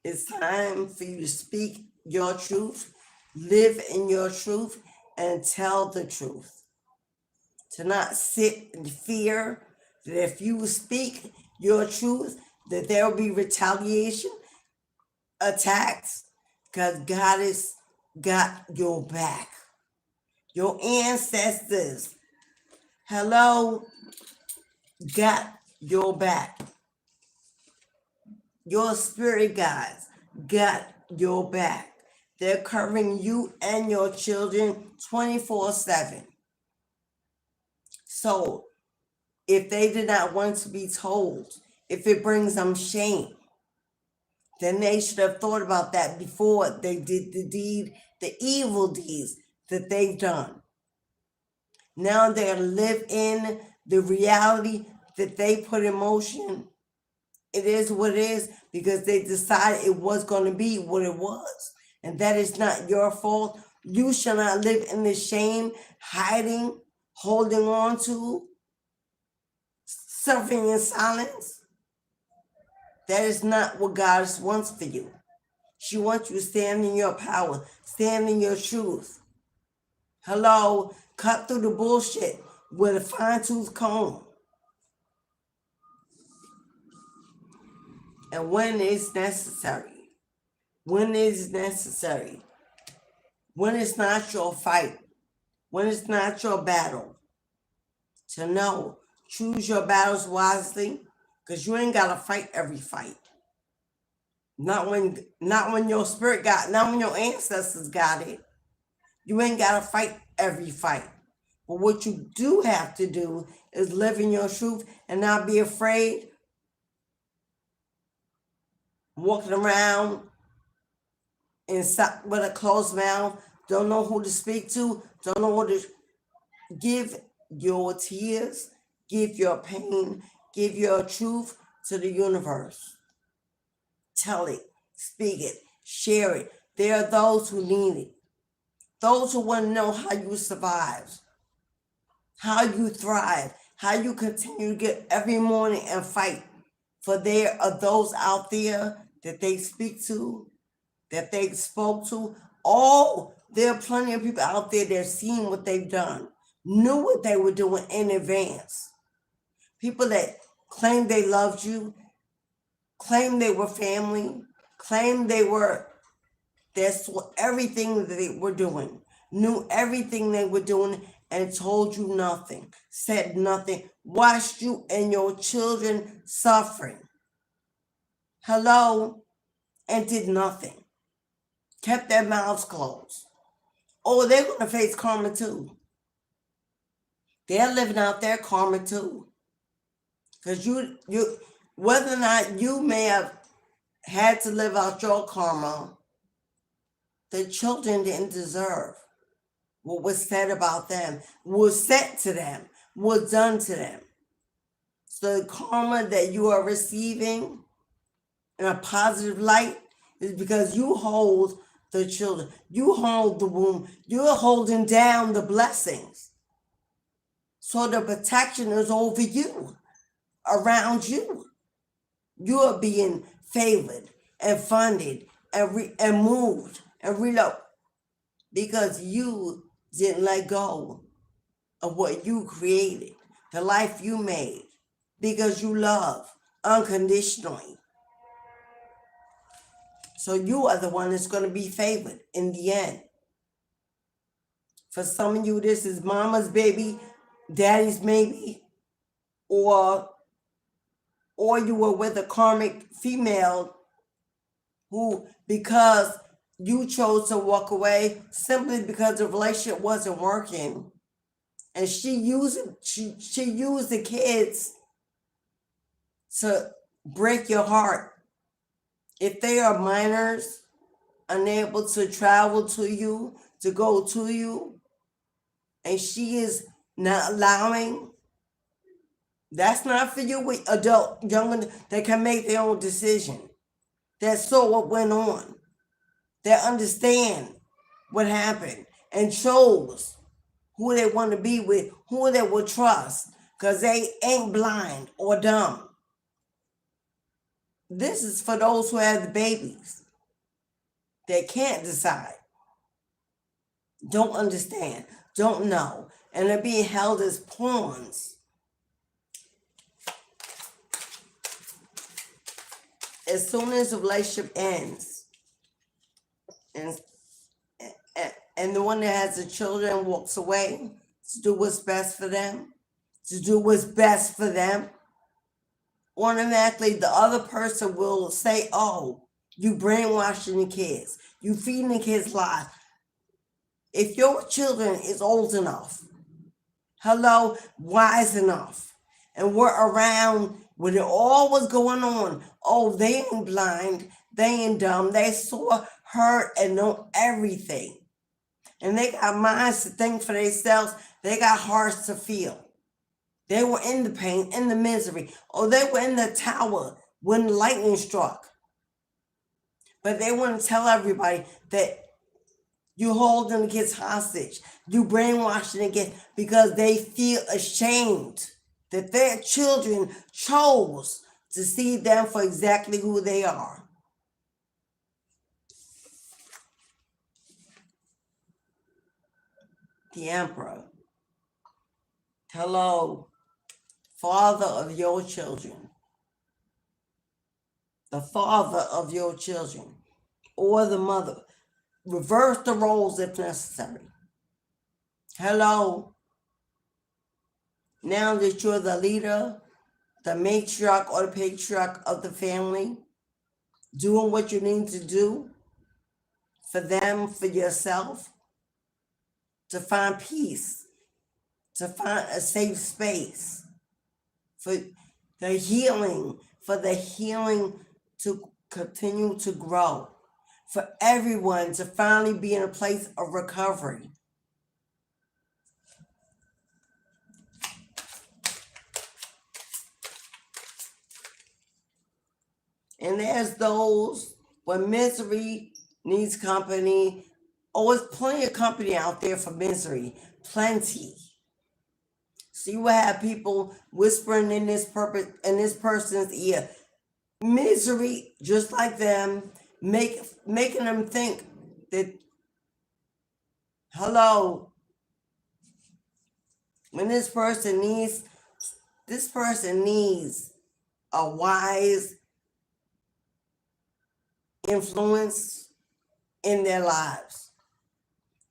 It's time for you to speak your truth, live in your truth, and tell the truth. To not sit in fear that if you speak your truth, that there will be retaliation, attacks, because God has got your back. Your ancestors, hello, got your back. Your spirit guides got your back. They're covering you and your children 24/7. So if they did not want to be told, if it brings them shame, then they should have thought about that before they did the evil deeds that they've done. Now they live in the reality that they put in motion. It is what it is because they decided it was going to be what it was. And that is not your fault. You shall not live in the shame, hiding, holding on to, suffering in silence. That is not what God wants for you. She wants you to stand in your power, stand in your truth. Hello, cut through the bullshit with a fine-tooth comb. And when it's necessary, when it's necessary, when it's not your fight, when it's not your battle, to know, choose your battles wisely, because you ain't got to fight every fight. Not when your spirit got, not when your ancestors got it. You ain't got to fight every fight. But what you do have to do is live in your truth and not be afraid, walking around inside with a closed mouth, don't know who to speak to, don't know what to give your tears, give your pain, give your truth to the universe. Tell it, speak it, share it. There are those who need it. Those who want to know how you survive, how you thrive, how you continue to get every morning and fight. For there are those out there that they speak to, that they spoke to. Oh, there are plenty of people out there that have seen what they've done, knew what they were doing in advance. People that claimed they loved you, claimed they were family, claimed they were, that's what everything that they were doing, knew everything they were doing and told you nothing, said nothing, watched you and your children suffering. Hello, and did nothing. Kept their mouths closed. Oh, they're going to face karma too. They're living out their karma too. Because you, whether or not you may have had to live out your karma, the children didn't deserve what was said about them, was said to them, was done to them. So the karma that you are receiving in a positive light is because you hold the children, you hold the womb, you're holding down the blessings. So the protection is over you, around you. You are being favored and funded and moved and reloaded because you didn't let go of what you created, the life you made, because you love, unconditionally. So you are the one that's going to be favored in the end. For some of you, this is mama's baby, daddy's maybe, or you were with a karmic female who, because you chose to walk away simply because the relationship wasn't working, and she used the kids to break your heart. If they are minors, unable to travel to you, to go to you, and she is not allowing, that's not for you. With adult, young, they can make their own decision. That saw what went on. That understand what happened and chose who they want to be with, who they will trust, because they ain't blind or dumb. This is for those who have the babies. They can't decide, don't understand, don't know, and they're being held as pawns. As soon as the relationship ends, and the one that has the children walks away to do what's best for them, automatically the other person will say, oh, you brainwashing the kids, you feeding the kids lies. If your children is old enough, wise enough, and were around when it all was going on, oh, they ain't blind, they ain't dumb, they saw, heard, and know everything. And they got minds to think for themselves, they got hearts to feel. They were in the pain, in the misery, or they were in the tower when lightning struck. But they want to tell everybody that you holding the kids hostage, you brainwashing the kids, because they feel ashamed that their children chose to see them for exactly who they are. The Emperor. Hello, father of your children. The father of your children, or the mother. Reverse the roles if necessary. Hello. Now that you're the leader, the matriarch or the patriarch of the family, doing what you need to do for them, for yourself, to find peace, to find a safe space, for the healing to continue to grow, for everyone to finally be in a place of recovery. And there's those when misery needs company. Oh, there's plenty of company out there for misery. Plenty. So you will have people whispering in this person's ear. Misery, just like them, making them think that, when this person needs a wise influence in their lives.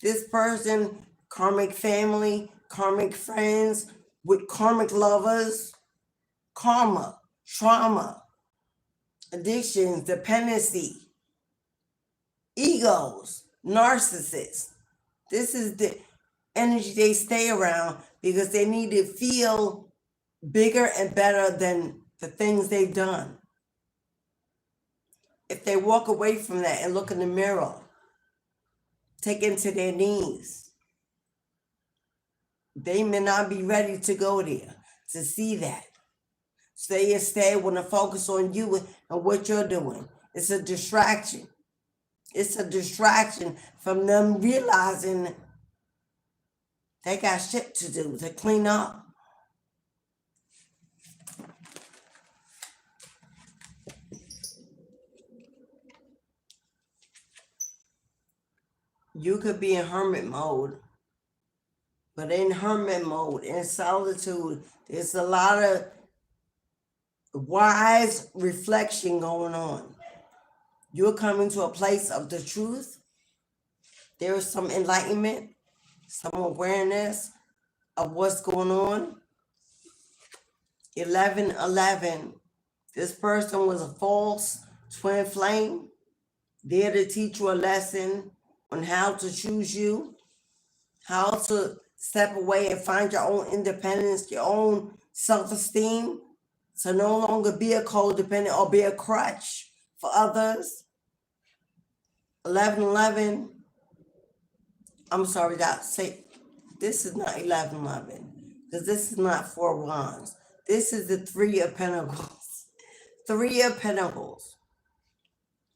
This person, karmic family, karmic friends, with karmic lovers, karma, trauma, addictions, dependency, egos, narcissists. This is the energy they stay around because they need to feel bigger and better than the things they've done. If they walk away from that and look in the mirror, take it to their knees, they may not be ready to go there, to see that. So they instead want to focus on you and what you're doing. It's a distraction. It's a distraction from them realizing they got shit to do, to clean up. You could be in hermit mode, but in hermit mode, in solitude, there's a lot of wise reflection going on. You're coming to a place of the truth. There is some enlightenment, some awareness of what's going on. 1111. This person was a false twin flame, there to teach you a lesson on how to choose you, how to step away and find your own independence, your own self-esteem, to no longer be a codependent or be a crutch for others. 1111. I'm sorry, Doc. Say this is not 1111 because this is not four wands. This is the Three of Pentacles. Three of Pentacles.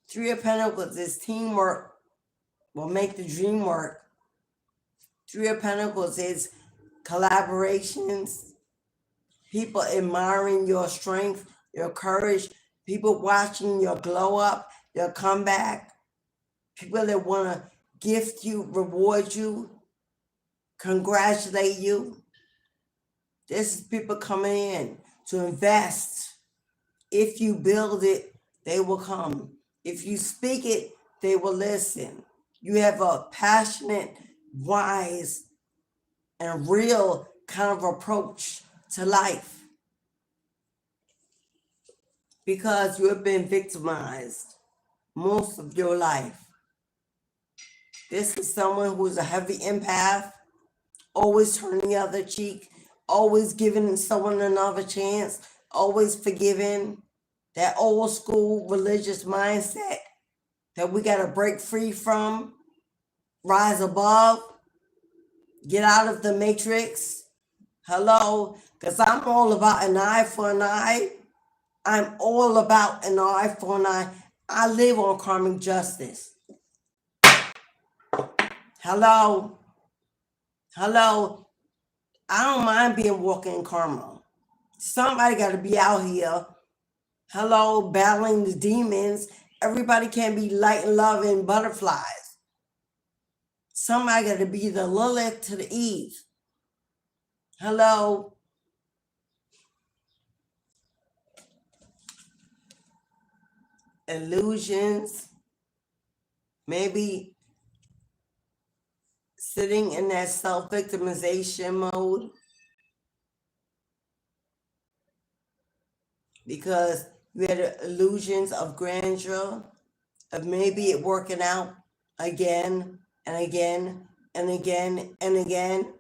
Three of Pentacles is teamwork will make the dream work. Three of Pentacles is collaborations, people admiring your strength, your courage, people watching your glow up, your comeback, people that want to gift you, reward you, congratulate you. This is people coming in to invest. If you build it, they will come. If you speak it, they will listen. You have a passionate, wise, and real kind of approach to life because you have been victimized most of your life. This is someone who is a heavy empath, always turning the other cheek, always giving someone another chance, always forgiving. That old school religious mindset that we got to break free from, rise above, get out of the matrix. Hello, because I'm all about an eye for an eye. I'm all about an eye for an eye. I live on karmic justice. Hello. Hello. I don't mind being walking karma. Somebody got to be out here. Hello, battling the demons. Everybody can't be light and love and butterflies. Somebody got to be the Lilith to the Eve. Hello. Illusions. Maybe sitting in that self-victimization mode because you had illusions of grandeur, of maybe it working out again and again and again and again.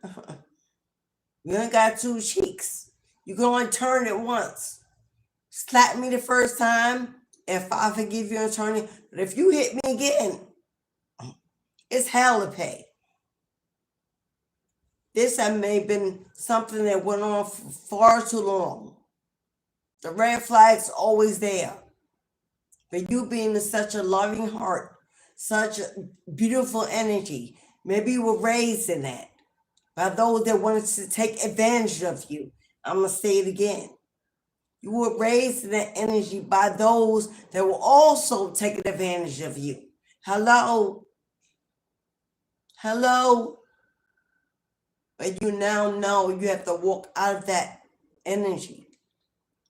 You ain't got two cheeks. You can only turn it once. Slap me the first time, if I forgive you and turn it. But if you hit me again, it's hell to pay. This may have been something that went on for far too long. The red flag's always there. But you being in such a loving heart, such a beautiful energy, maybe you were raised in that by those that wanted to take advantage of you. I'm going to say it again. You were raised in that energy by those that were also taking advantage of you. Hello? Hello? But you now know you have to walk out of that energy.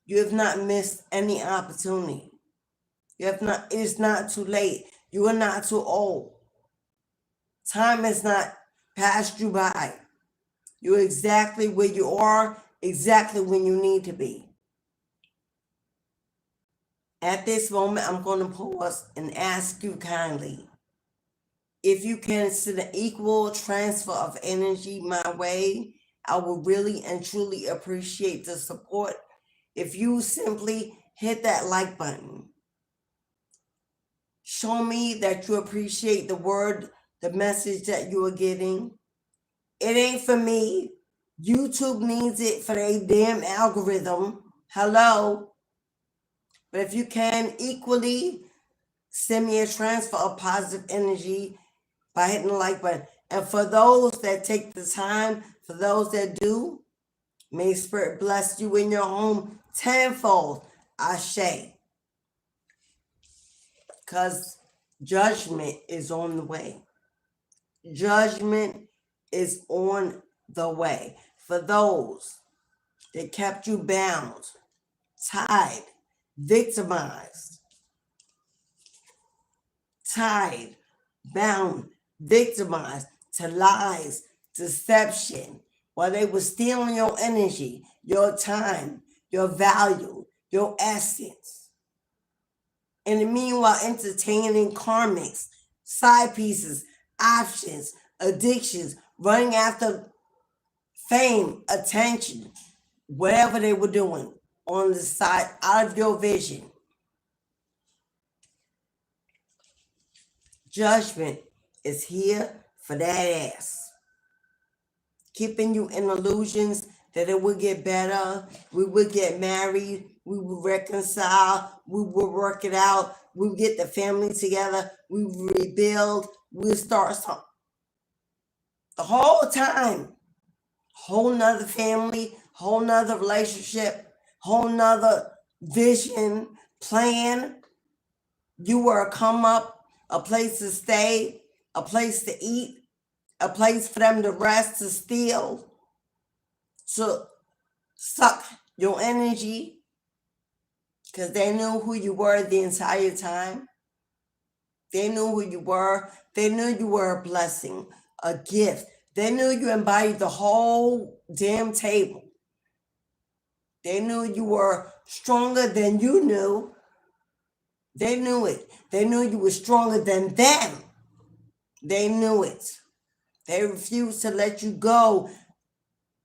You have not missed any opportunity. You have not, it's not too late. You are not too old. Time has not passed you by. You're exactly where you are, exactly when you need to be. At this moment, I'm going to pause and ask you kindly, if you can send an equal transfer of energy my way, I will really and truly appreciate the support. If you simply hit that like button, show me that you appreciate the word, the message that you are getting. It ain't for me. YouTube needs it for their damn algorithm. Hello. But if you can equally send me a transfer of positive energy by hitting the like button. And for those that take the time, for those that do, may Spirit bless you in your home tenfold. Ashe. Because judgment is on the way. Judgment is on the way. For those that kept you bound, tied, victimized, tied, bound, victimized to lies, deception, while they were stealing your energy, your time, your value, your essence. And the meanwhile, entertaining karmics, side pieces, options, addictions, running after fame, attention, whatever they were doing on the side, out of your vision. Judgment is here for that ass. Keeping you in illusions that it would get better, we would get married, we would reconcile, we would work it out, we would get the family together, we would rebuild, we would start something. The whole time, whole nother family, whole nother relationship, whole nother vision, plan. You were a come up, a place to stay, a place to eat, a place for them to rest, to steal, to suck your energy, because they knew who you were the entire time. They knew who you were. They knew you were a blessing, a gift. They knew you embodied the whole damn table. They knew you were stronger than you knew. They knew it. They knew you were stronger than them. They knew it. They refused to let you go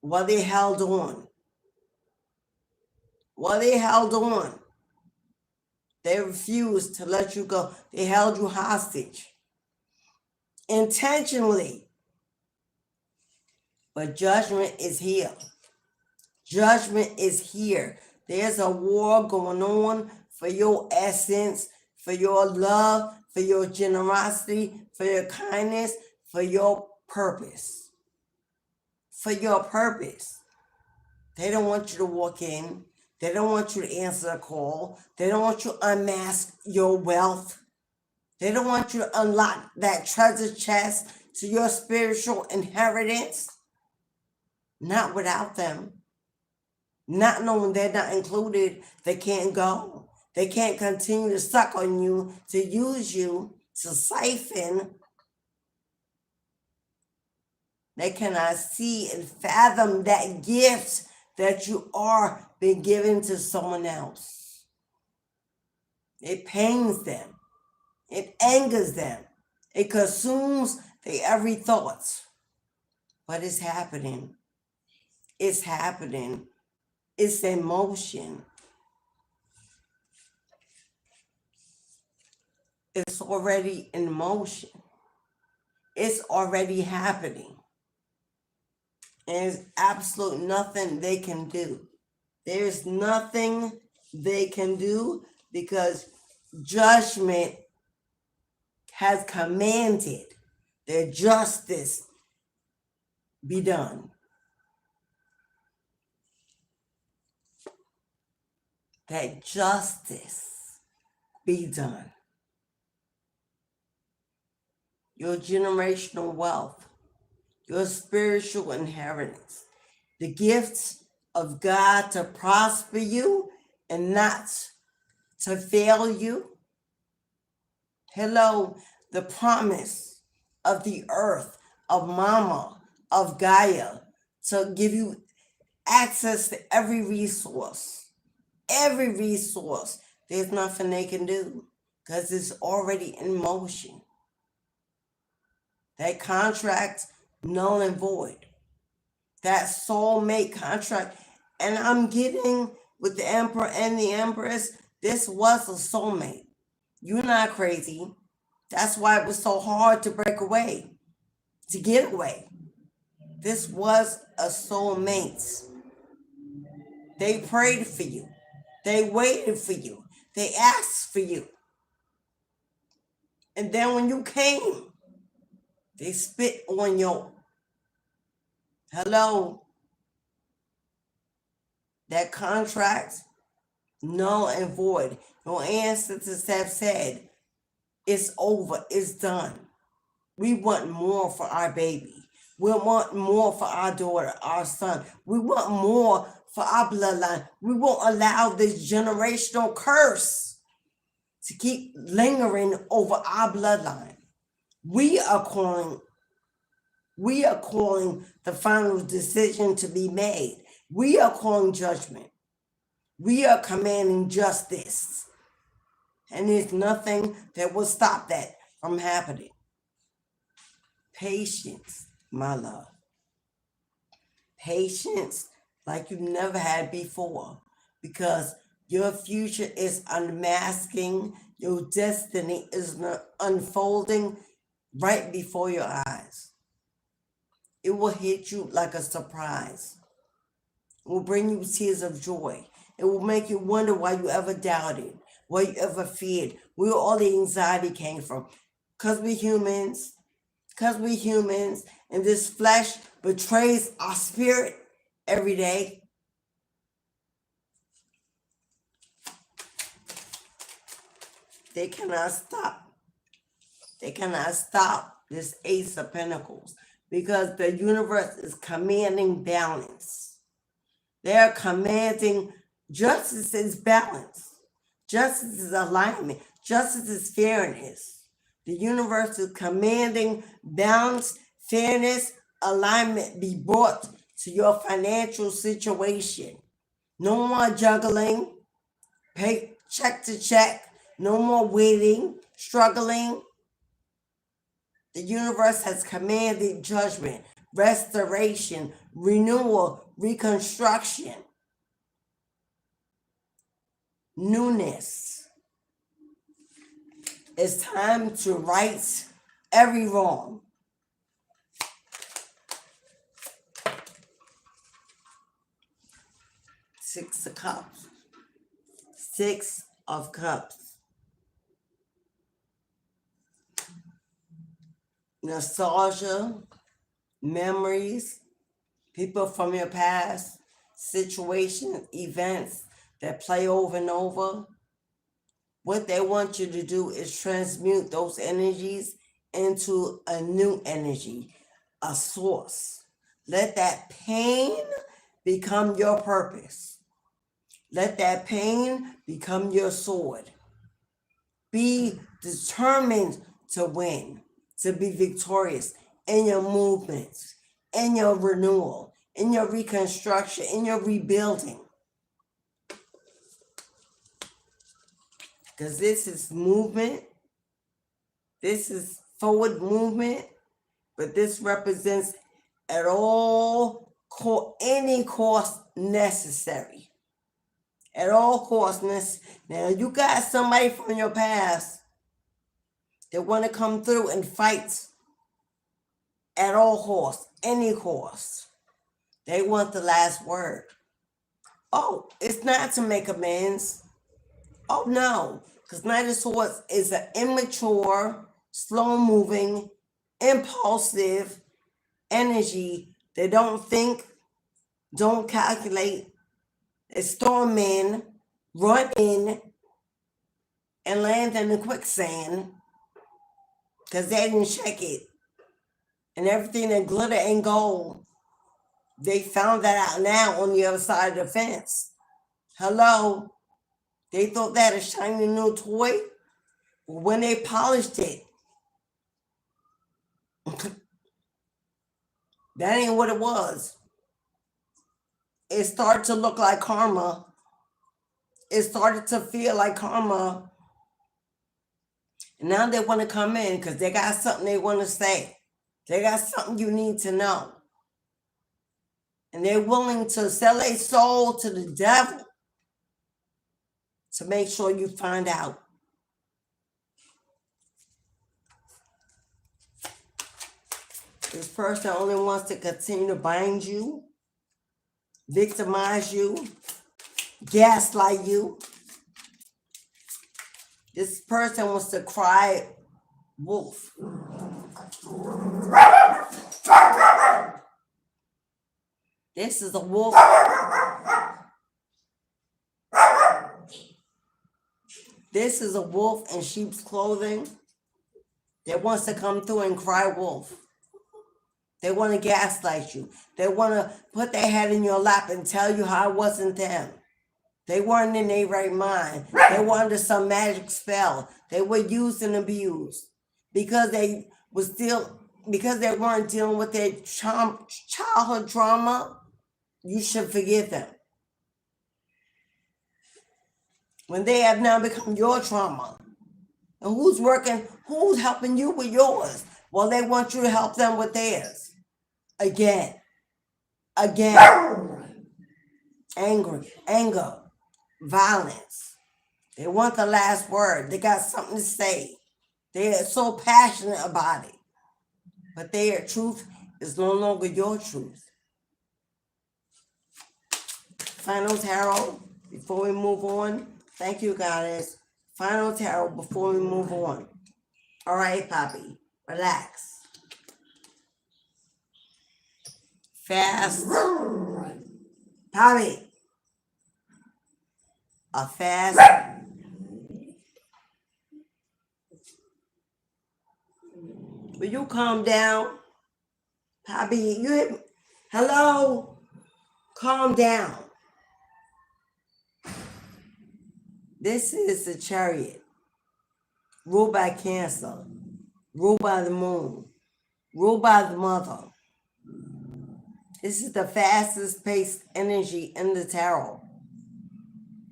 while they held on. While they held on, they refused to let you go. They held you hostage intentionally. But judgment is here. Judgment is here. There's a war going on for your essence, for your love, for your generosity, for your kindness, for your purpose. For your purpose. They don't want you to walk in. They don't want you to answer a call. They don't want you to unmask your wealth. They don't want you to unlock that treasure chest to your spiritual inheritance. Not without them. Not knowing they're not included, they can't go. They can't continue to suck on you, to use you, to siphon. They cannot see and fathom that gift that you are being given to someone else. It pains them. It angers them. It consumes their every thought. But it's happening. It's happening. It's in motion. It's already in motion. It's already happening. And there's absolutely nothing they can do. There's nothing they can do because judgment has commanded that justice be done. That justice be done. Your generational wealth, your spiritual inheritance, the gifts of God to prosper you and not to fail you. Hello, the promise of the earth, of Mama, of Gaia, to give you access to every resource. Every resource. There's nothing they can do because it's already in motion. That contract, null and void. That soulmate contract. And I'm getting with the Emperor and the Empress, this was a soulmate. You're not crazy. That's why it was so hard to break away, to get away. This was a soulmate. They prayed for you. They waited for you. They asked for you. And then when you came, they spit on your hello. That contract, null and void. Your ancestors have said, it's over, it's done. We want more for our baby. We want more for our daughter, our son. We want more for our bloodline. We won't allow this generational curse to keep lingering over our bloodline. We are calling the final decision to be made. We are calling judgment. We are commanding justice. And there's nothing that will stop that from happening. Patience, my love. Patience like you've never had before, because your future is unmasking. Your destiny is unfolding right before your eyes. It will hit you like a surprise. It will bring you tears of joy. It will make you wonder why you ever doubted, why you ever feared, where all the anxiety came from. Because we're humans. And this flesh betrays our spirit every day. They cannot stop. They cannot stop this Ace of Pentacles because the universe is commanding balance. They're commanding justice is balance. Justice is alignment. Justice is fairness. The universe is commanding balance, fairness, alignment be brought to your financial situation. No more juggling, pay check to check. No more waiting, struggling. The universe has commanded judgment, restoration, renewal, reconstruction, newness. It's time to right every wrong. Six of Cups. Six of Cups. Nostalgia, memories, people from your past, situations, events that play over and over. What they want you to do is transmute those energies into a new energy, a source. Let that pain become your purpose. Let that pain become your sword. Be determined to win, to be victorious in your movements, in your renewal, in your reconstruction, in your rebuilding. Because this is movement, this is forward movement, but this represents at any cost necessary. At all costs. Now, you got somebody from your past that want to come through and fight at all costs, any cost. They want the last word. Oh, it's not to make amends. Oh, no. Because Knight of Swords is an immature, slow-moving, impulsive energy. They don't think, don't calculate. They storm in, run in, and land in the quicksand because they didn't check it. And everything that glitter ain't gold. They found that out now on the other side of the fence. Hello? They thought that a shiny new toy. When they polished it, that ain't what it was. It started to look like karma. It started to feel like karma. And now they want to come in because they got something they want to say. They got something you need to know. And they're willing to sell their soul to the devil to make sure you find out. This person only wants to continue to bind you, victimize you, gaslight you. This person wants to cry wolf. This is a wolf. This is a wolf in sheep's clothing that wants to come through and cry wolf. They want to gaslight you. They want to put their head in your lap and tell you how it wasn't them. They weren't in their right mind. They were under some magic spell. They were used and abused because they weren't dealing with their childhood trauma. You should forgive them. When they have now become your trauma. And who's helping you with yours? Well, they want you to help them with theirs. Again. Anger, violence. They want the last word. They got something to say. They are so passionate about it. But their truth is no longer your truth. Final tarot before we move on. Thank you, Goddess. Final tarot before we move on. All right, Poppy. Relax. Fast. Poppy. A fast. Will you calm down? Poppy, you hit me. Hello? Calm down. This is the Chariot. Ruled by Cancer. Ruled by the moon. Ruled by the mother. This is the fastest paced energy in the tarot.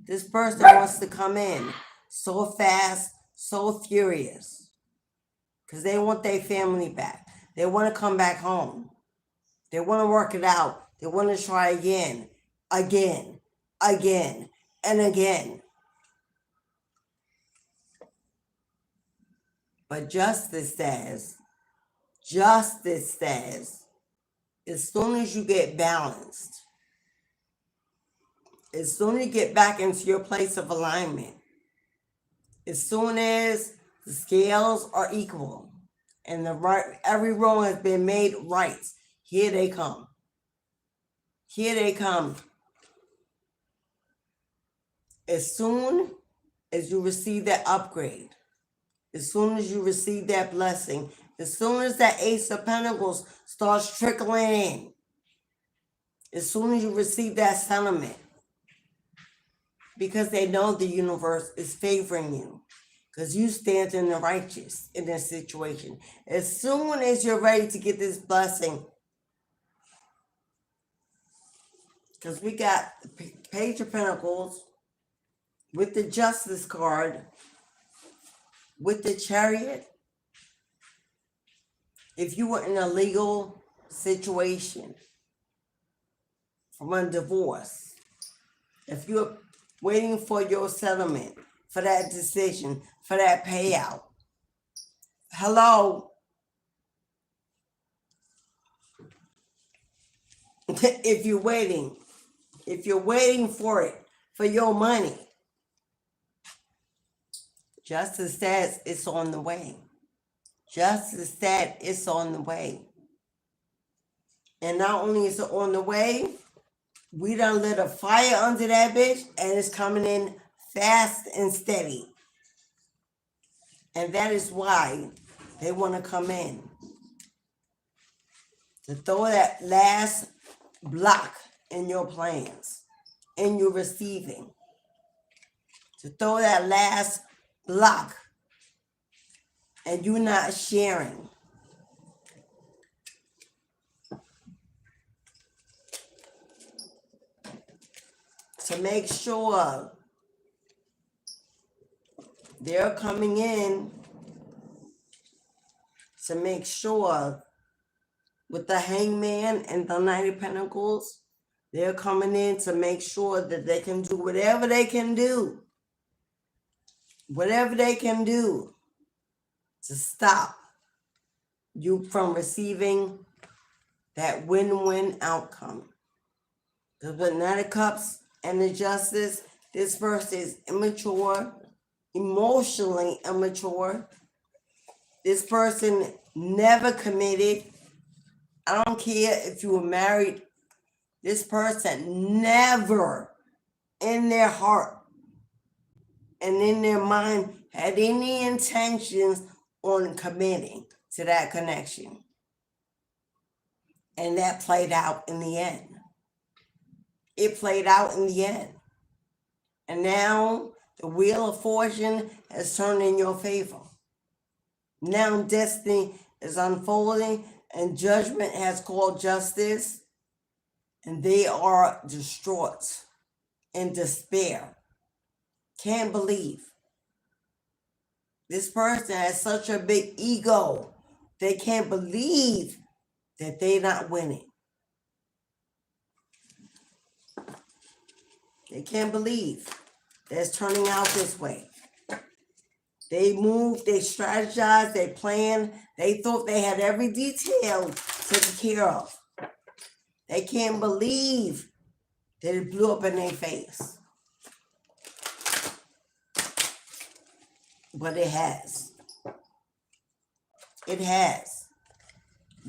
This person wants to come in so fast, so furious. Because they want their family back. They want to come back home. They want to work it out. They want to try again, and again. But justice says, as soon as you get balanced, as soon as you get back into your place of alignment, as soon as the scales are equal and every wrong has been made right, here they come. Here they come. As soon as you receive that upgrade, as soon as you receive that blessing, as soon as that Ace of Pentacles starts trickling in, as soon as you receive that sentiment, because they know the universe is favoring you, because you stand in the righteous in this situation. As soon as you're ready to get this blessing, because we got the Page of Pentacles with the Justice card, with the Chariot. If you were in a legal situation from a divorce, if you're waiting for your settlement, for that decision, for that payout, hello. If you're waiting for it, for your money, Justice says it's on the way. Justice said it's on the way. And not only is it on the way, we done lit a fire under that bitch and it's coming in fast and steady. And that is why they want to come in. To throw that last block in your plans, in your receiving. To throw that last block and you not sharing. To make sure they're coming in, to make sure with the Hangman and the Knight of Pentacles, they're coming in to make sure that they can do whatever they can do. Whatever they can do to stop you from receiving that win-win outcome. Because with Knight of Cups and the Justice, this person is immature, emotionally immature. This person never committed. I don't care if you were married. This person never in their heart and in their mind had any intentions on committing to that connection. And that played out in the end. It played out in the end. And now the wheel of fortune has turned in your favor. Now destiny is unfolding and judgment has called justice. And they are distraught in despair. Can't believe. This person has such a big ego. They can't believe that they're not winning. They can't believe that it's turning out this way. They moved, they strategized, they planned. They thought they had every detail taken care of. They can't believe that it blew up in their face. But it has. It has.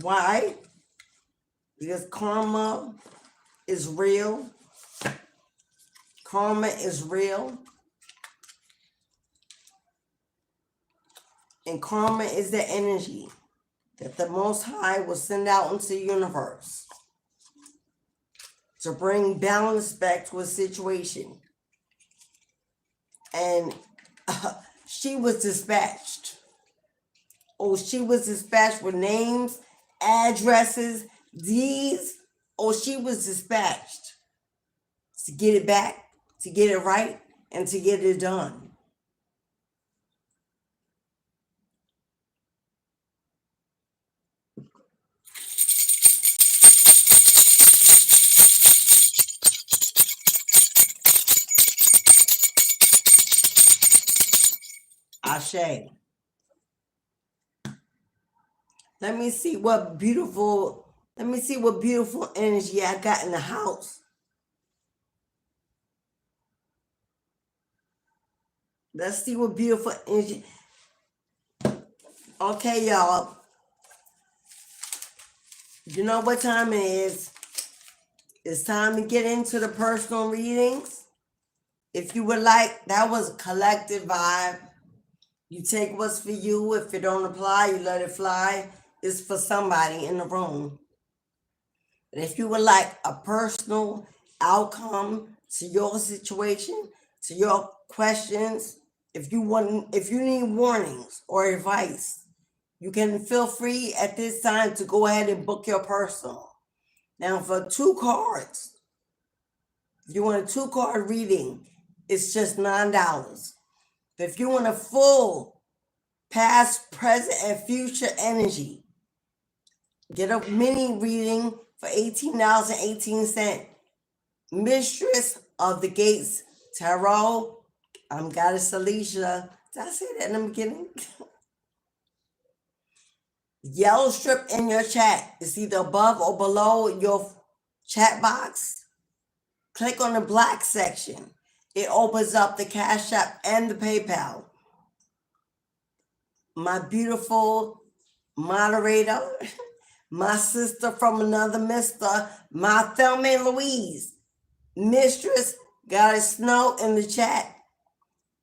Why? Because karma is real. Karma is real. And karma is the energy that the Most High will send out into the universe to bring balance back to a situation. And she was dispatched. Oh, she was dispatched with names, addresses, deeds. Oh, she was dispatched to get it back, to get it right, and to get it done. Ashe. Let me see what beautiful energy I got in the house. Let's see what beautiful energy. Okay, y'all. You know what time it is? It's time to get into the personal readings. If you would like, that was a collective vibe. You take what's for you. If it don't apply, you let it fly. It's for somebody in the room. But if you would like a personal outcome to your situation, to your questions, if you need warnings or advice, you can feel free at this time to go ahead and book your personal. Now for 2 cards, if you want a 2-card reading, it's just $9. But if you want a full past, present, and future energy, get a mini reading for $18.18. Mistress of the Gates Tarot. I'm Goddess Alicia. Did I say that in the beginning? Yellow strip in your chat. It's either above or below your chat box. Click on the black section. It opens up the Cash App and the PayPal. My beautiful moderator, my sister from another mister, my Thelma Louise, Mistress Goddess Snow in the chat,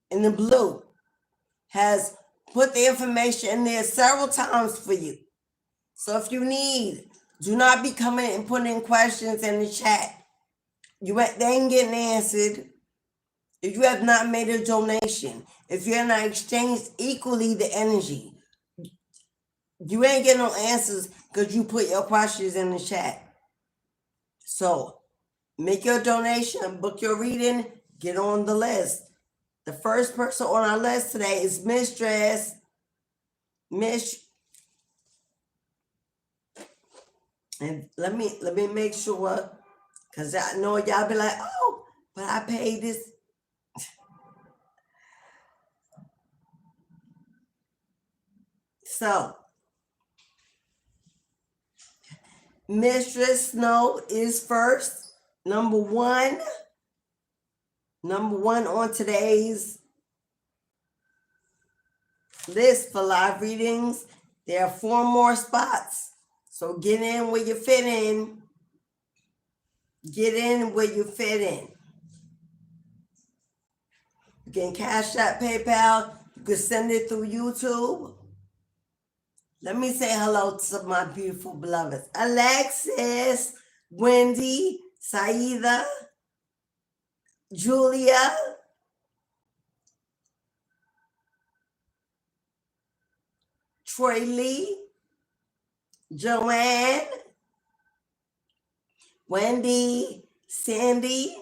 in the blue, has put the information in there several times for you. So if you need, do not be coming and putting questions in the chat. They ain't getting answered. If you have not made a donation, if you have not exchanged equally the energy, you ain't getting no answers because you put your questions in the chat. So make your donation, book your reading, get on the list. The first person on our list today is Mistress. And let me make sure, because I know y'all be like, oh, but I paid this. So, Mistress Snow is first. Number one on today's list for live readings. There are 4 more spots. So get in where you fit in. Get in where you fit in. You can Cash App, PayPal. You can send it through YouTube. Let me say hello to my beautiful beloveds. Alexis, Wendy, Saida, Julia, Troy Lee, Joanne, Wendy, Sandy,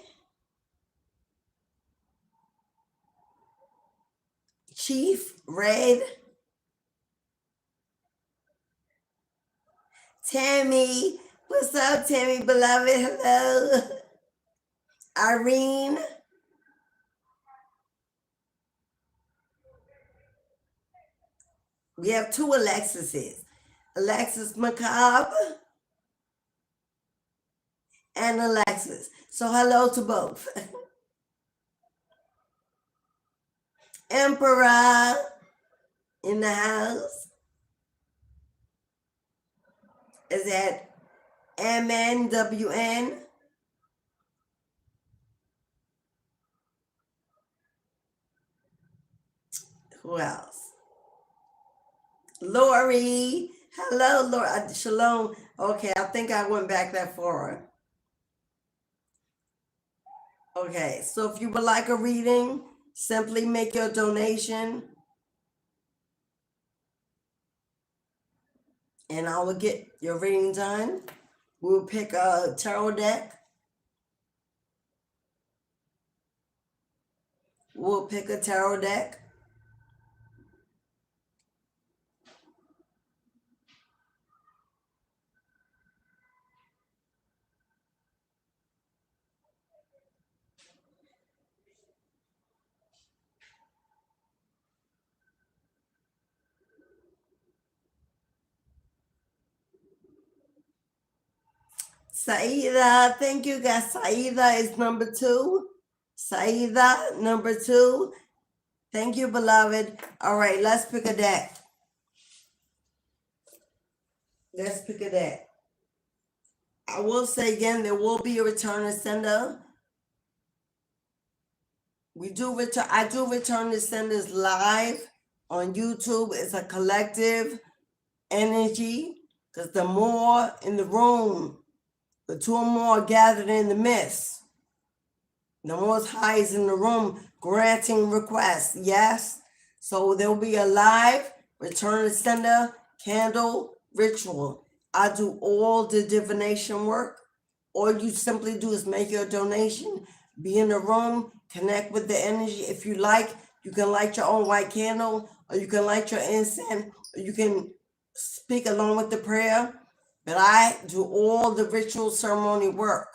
Chief, Red, Tammy. What's up, Tammy, beloved? Hello. Irene. We have two Alexises. Alexis Macabre and Alexis. So hello to both. Emperor in the house. Is that MNWN? Who else? Lori. Hello, Lori. Shalom. Okay, I think I went back that far. Okay, so if you would like a reading, simply make your donation and I will get your reading done. We'll pick a tarot deck. We'll pick a tarot deck. Saida, thank you guys. Saida is number 2. Saida, number 2. Thank you, beloved. All right, let's pick a deck. Let's pick a deck. I will say again, there will be a return to sender. I do return to senders live on YouTube. It's a collective energy because the more in the room, the two or more gathered in the midst. The Most High is in the room granting requests. Yes. So there will be a live return to sender candle ritual. I do all the divination work. All you simply do is make your donation, be in the room, connect with the energy. If you like, you can light your own white candle, or you can light your incense, or you can speak along with the prayer. But I do all the ritual ceremony work.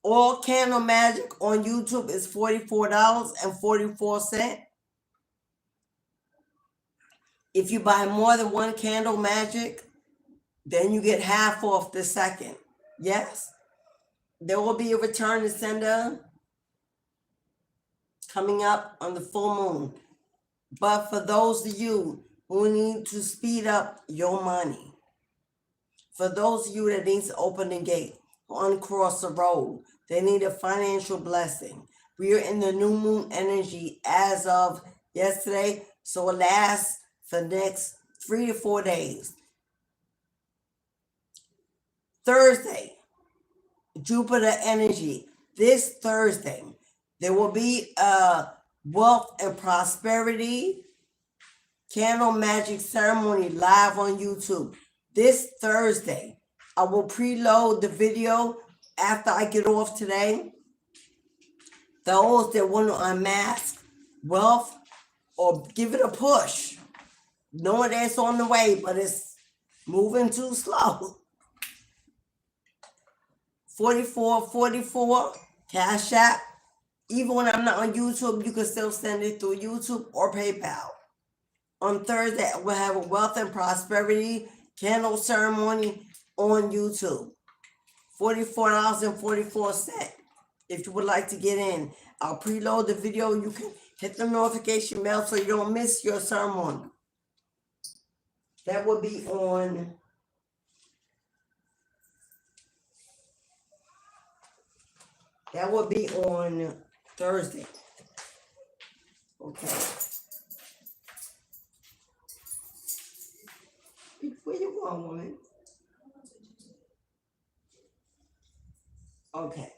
All candle magic on YouTube is $44.44. If you buy more than one candle magic, then you get half off the second. Yes. There will be a return to sender coming up on the full moon. But for those of you who need to speed up your money, for those of you that need to open the gate, uncross the road, they need a financial blessing. We are in the new moon energy as of yesterday, so it lasts for the next 3 to 4 days. Thursday, Jupiter energy. This Thursday, there will be a wealth and prosperity candle magic ceremony live on YouTube. This Thursday, I will preload the video after I get off today. Those that want to unmask wealth or give it a push, knowing that it's on the way, but it's moving too slow. 4444 Cash App. Even when I'm not on YouTube, you can still send it through YouTube or PayPal. On Thursday, we'll have a wealth and prosperity candle ceremony on YouTube. $44.44. If you would like to get in, I'll preload the video. You can hit the notification bell so you don't miss your ceremony. That will be on Thursday. Okay. on, woman. Okay.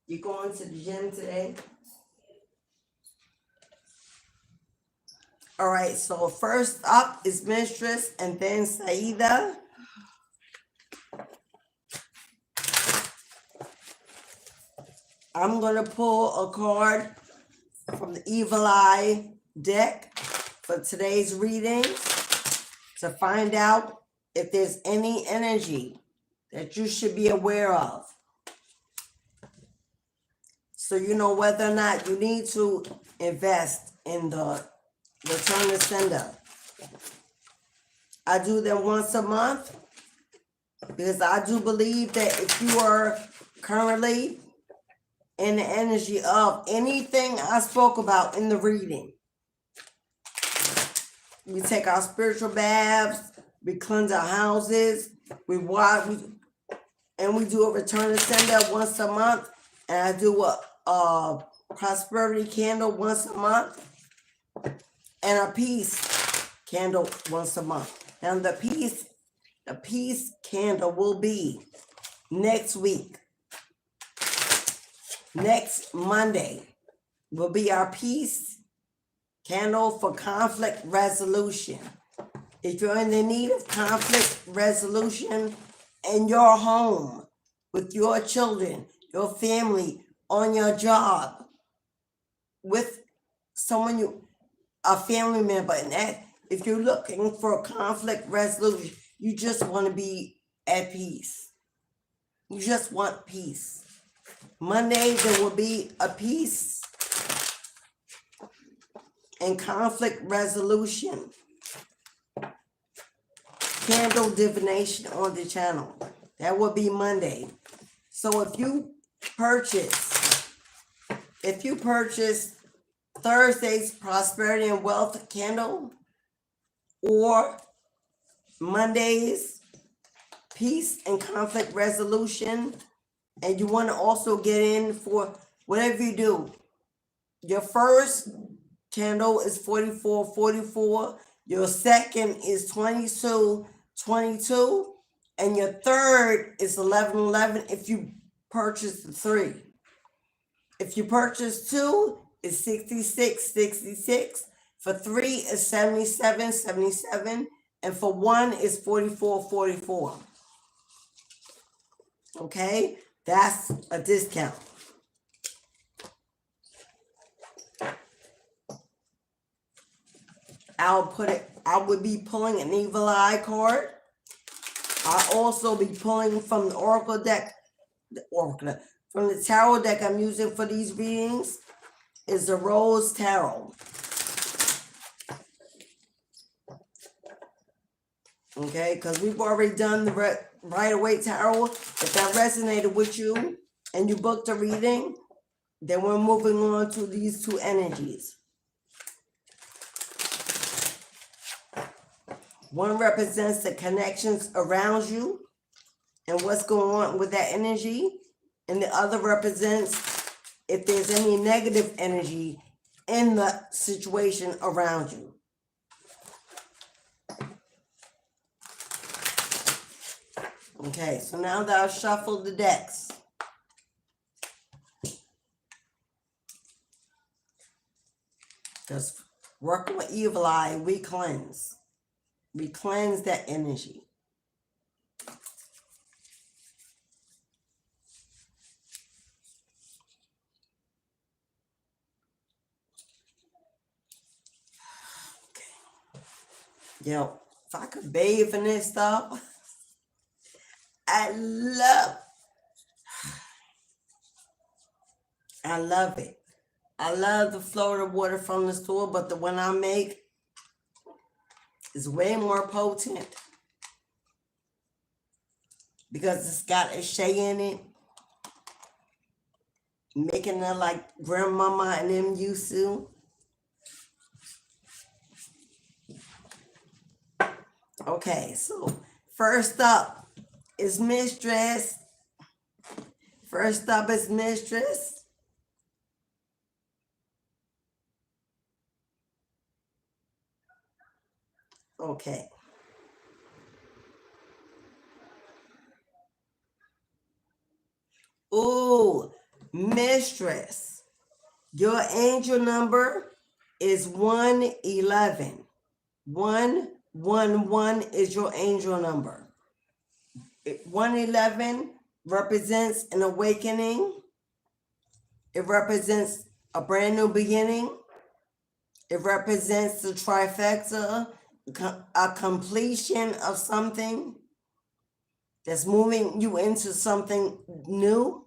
You going to the gym today? All right, so first up is Mistress and then Saida. I'm going to pull a card from the Evil Eye deck for today's reading to find out if there's any energy that you should be aware of. So you know whether or not you need to invest in the return to sender. I do them once a month because I do believe that if you are currently in the energy of anything I spoke about in the reading, we take our spiritual baths, we cleanse our houses, we wash, and we do a return to sender once a month, and I do a prosperity candle once a month, and a peace candle once a month. And the peace candle will be next week. Next Monday will be our peace candle for conflict resolution. If you're in the need of conflict resolution in your home, with your children, your family, on your job, with someone a family member, and that if you're looking for conflict resolution, you just want to be at peace. You just want peace. Monday, there will be a peace and conflict resolution candle divination on the channel. That will be Monday. So if you purchase Thursday's prosperity and wealth candle or Monday's peace and conflict resolution, and you want to also get in for whatever you do, your first candle is 4444, your second is 2222, and your third is 1111 if you purchase the 3. If you purchase 2, it's 6666. For 3 is 7777, and for 1 is 4444. Okay, that's a discount. I would be pulling an Evil Eye card. I'll also be pulling from the Oracle deck, from the Tarot deck I'm using for these readings is the Rose Tarot. Okay, because we've already done the Rider-Waite Tarot. If that resonated with you and you booked a reading, then we're moving on to these two energies. One represents the connections around you and what's going on with that energy. And the other represents if there's any negative energy in the situation around you. Okay, so now that I've shuffled the decks, because working with Evil Eye, we cleanse. We cleanse that energy. Okay. Yo, if I could bathe in this stuff, I love it. I love the Florida water from the store, but the one I make is way more potent because it's got a shea in it, making it like grandmama and them used to. Okay, so first up is Mistress. First up is Mistress. Okay. mistress, your angel number is 111. 111 is your angel number. 111 represents an awakening. It represents a brand new beginning. It represents the trifecta, a completion of something that's moving you into something new.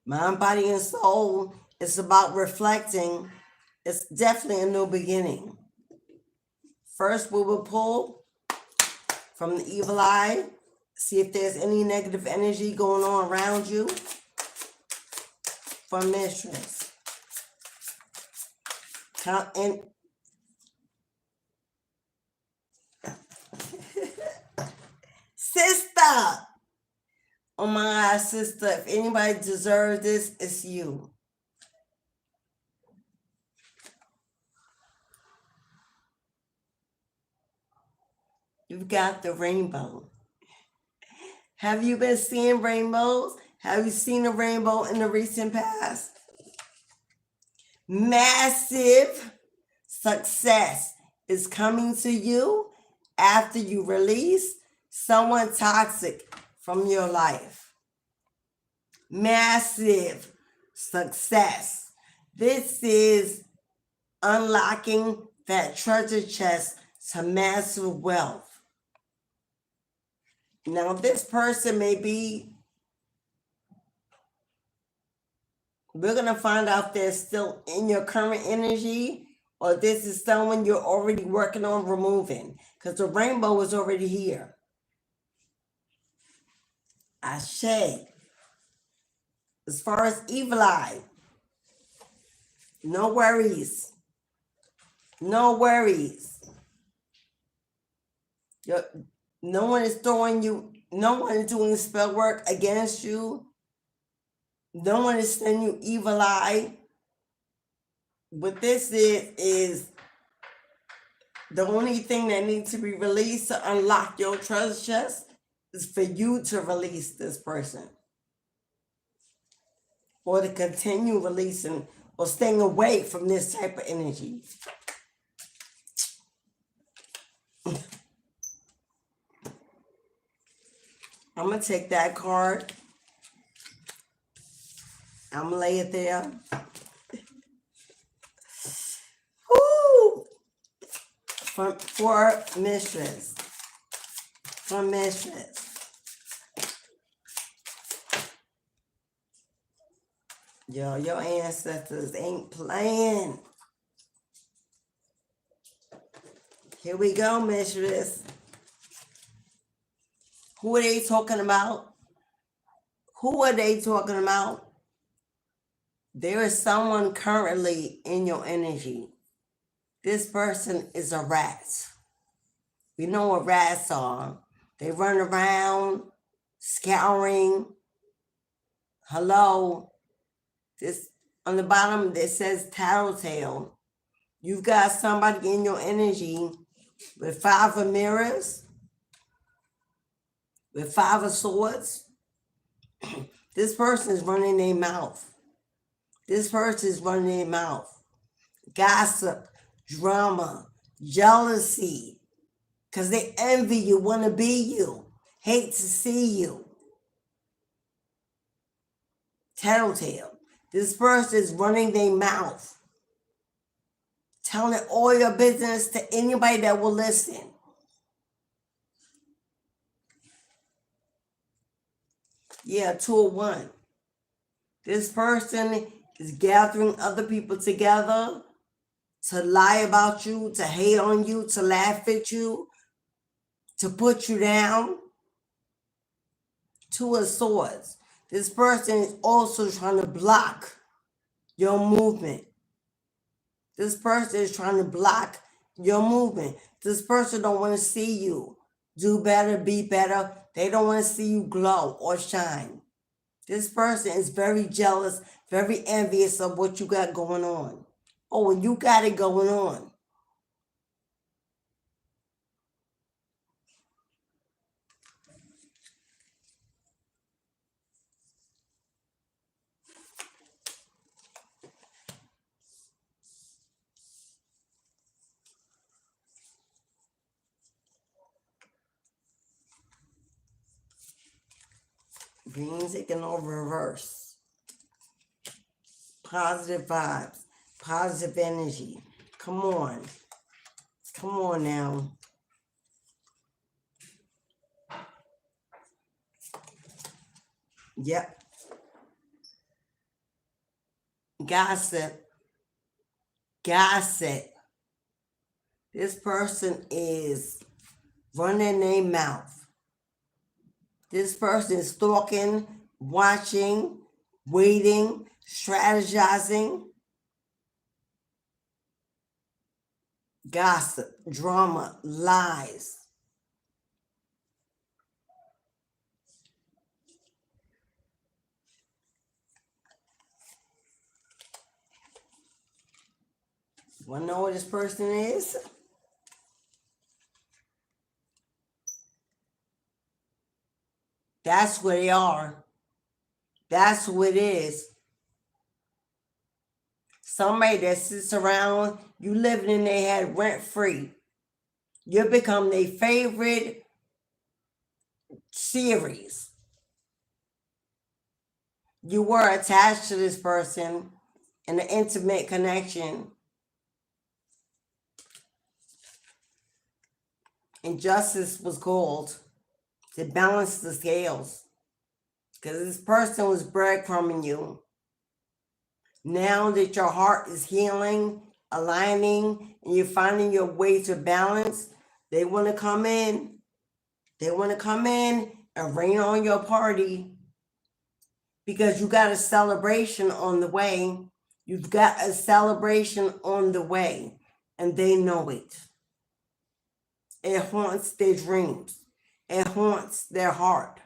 Mind, body, and soul is about reflecting. It's definitely a new beginning. First, we will pull from the evil eye, see if there's any negative energy going on around you from mistress. Count in. Sister! Oh my God, sister, if anybody deserves this, it's you. You've got the rainbow. Have you been seeing rainbows? Have you seen a rainbow in the recent past? Massive success is coming to you after you release someone toxic from your life. Massive success. This is unlocking that treasure chest to massive wealth. Now, this person may be, we're going to find out if they're still in your current energy or this is someone you're already working on removing, because the rainbow is already here. Ashe. As far as evil eye, no worries. No worries. No one is throwing you, no one is doing spell work against you. No one is sending you evil eye. What this is the only thing that needs to be released to unlock your treasure chest is for you to release this person. Or to continue releasing or staying away from this type of energy. I'm going to take that card. I'm going to lay it there. Woo! For mistress. For mistress. Yo, your ancestors ain't playing. Here we go, mistress. Who are they talking about? Who are they talking about? There is someone currently in your energy. This person is a rat. We know what rats are. They run around, scouring. Hello. This on the bottom, it says tattletale. You've got somebody in your energy with 5 of mirrors, with 5 of swords. This person is running their mouth. This person is running their mouth. Gossip, drama, jealousy, because they envy you, want to be you, hate to see you. Tattletale. This person is running their mouth, telling all your business to anybody that will listen. Yeah, 2 of 1. This person is gathering other people together to lie about you, to hate on you, to laugh at you, to put you down. 2 of Swords. This person is also trying to block your movement. This person is trying to block your movement. This person don't want to see you do better, be better. They don't want to see you glow or shine. This person is very jealous, very envious of what you got going on. Oh, and you got it going on. Green taking over reverse. Positive vibes. Positive energy. Come on. Come on now. Yep. Gossip. Gossip. This person is running their mouth. This person is stalking, watching, waiting, strategizing. Gossip, drama, lies. Want to know what this person is? That's where they are. That's who it is. Somebody that sits around, you living in their head rent free. You become their favorite series. You were attached to this person in an intimate connection. And justice was called to balance the scales. Because this person was breadcrumbing you. Now that your heart is healing, aligning, and you're finding your way to balance, they want to come in. They want to come in and rain on your party. Because you got a celebration on the way. You've got a celebration on the way. And they know it. It haunts their dreams. It haunts their heart.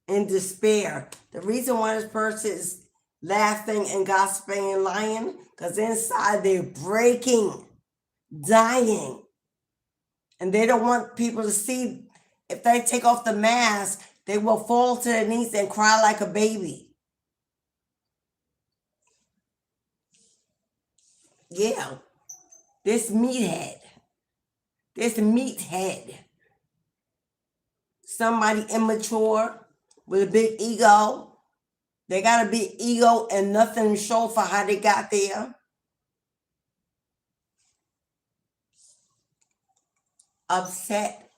In despair. The reason why this person is laughing and gossiping and lying, because inside they're breaking, dying. And they don't want people to see. If they take off the mask, they will fall to their knees and cry like a baby. Yeah. This meathead. Somebody immature with a big ego. They got a big ego and nothing to show for how they got there. Upset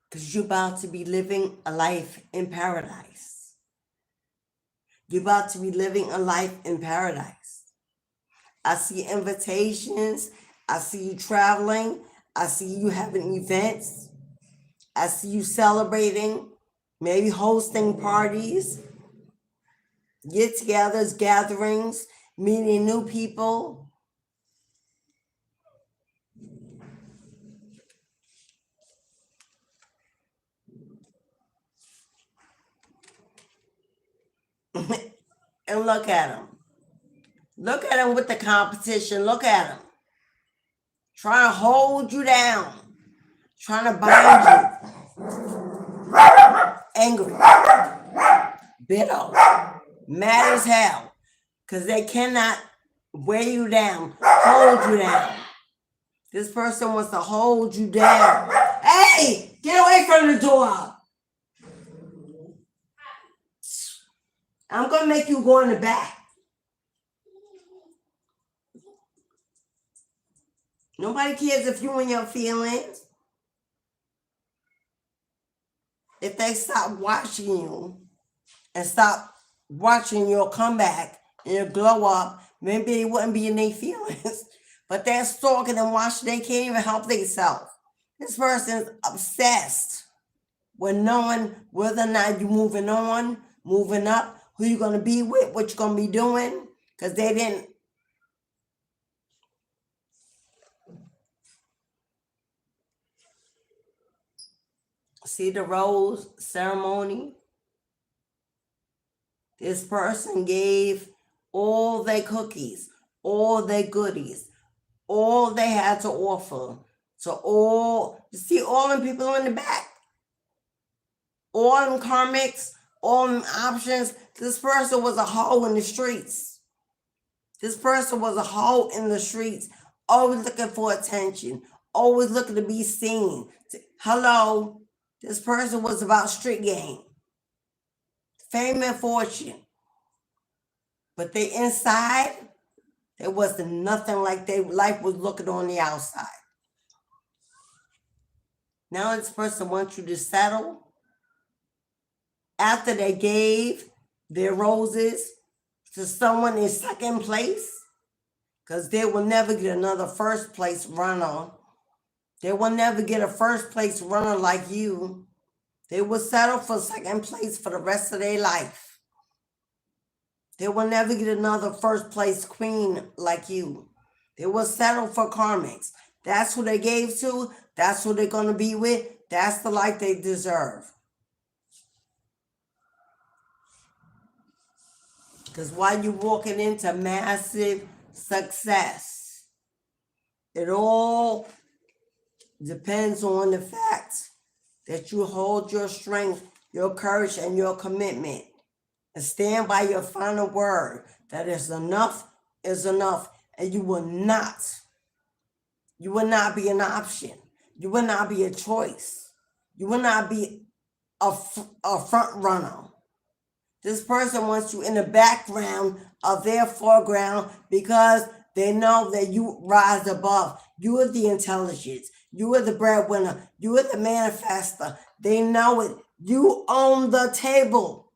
because you're about to be living a life in paradise. You're about to be living a life in paradise. I see invitations. I see you traveling. I see you having events. I see you celebrating, maybe hosting parties, get-togethers, gatherings, meeting new people. And look at them. Look at them with the competition. Look at them. Trying to hold you down. Trying to bind you. Angry. Bitter. Mad as hell. Because they cannot weigh you down. Hold you down. This person wants to hold you down. Hey! Get away from the door! I'm going to make you go in the back. Nobody cares if you in your feelings. If they stop watching you and stop watching your comeback and your glow up, maybe they wouldn't be in their feelings. But they're stalking and watching. They can't even help themselves. This person's obsessed with knowing whether or not you're moving on, moving up, who you're going to be with, what you're going to be doing. Because they didn't. See the rose ceremony? This person gave all their cookies, all their goodies, all they had to offer. So you see all them people in the back, all them karmics, all them options. This person was a hoe in the streets. This person was a hoe in the streets, always looking for attention, always looking to be seen. Hello, this person was about street game. fame and fortune. But they inside, there wasn't nothing like their life was looking on the outside. Now this person wants you to settle after they gave their roses to someone in second place, because they will never get another first place runner. They will never get a first place runner like you. They will settle for second place for the rest of their life. They will never get another first place queen like you. They will settle for karmics. That's who they gave to. That's who they're going to be with. That's the life they deserve. Because while you're walking into massive success, it all depends on the fact that you hold your strength, your courage, and your commitment. And stand by your final word that is enough, and you will not be an option. You will not be a choice. You will not be a front runner. This person wants you in the background of their foreground because they know that you rise above. You are the intelligence. You are the breadwinner. You are the manifester. They know it. You own the table.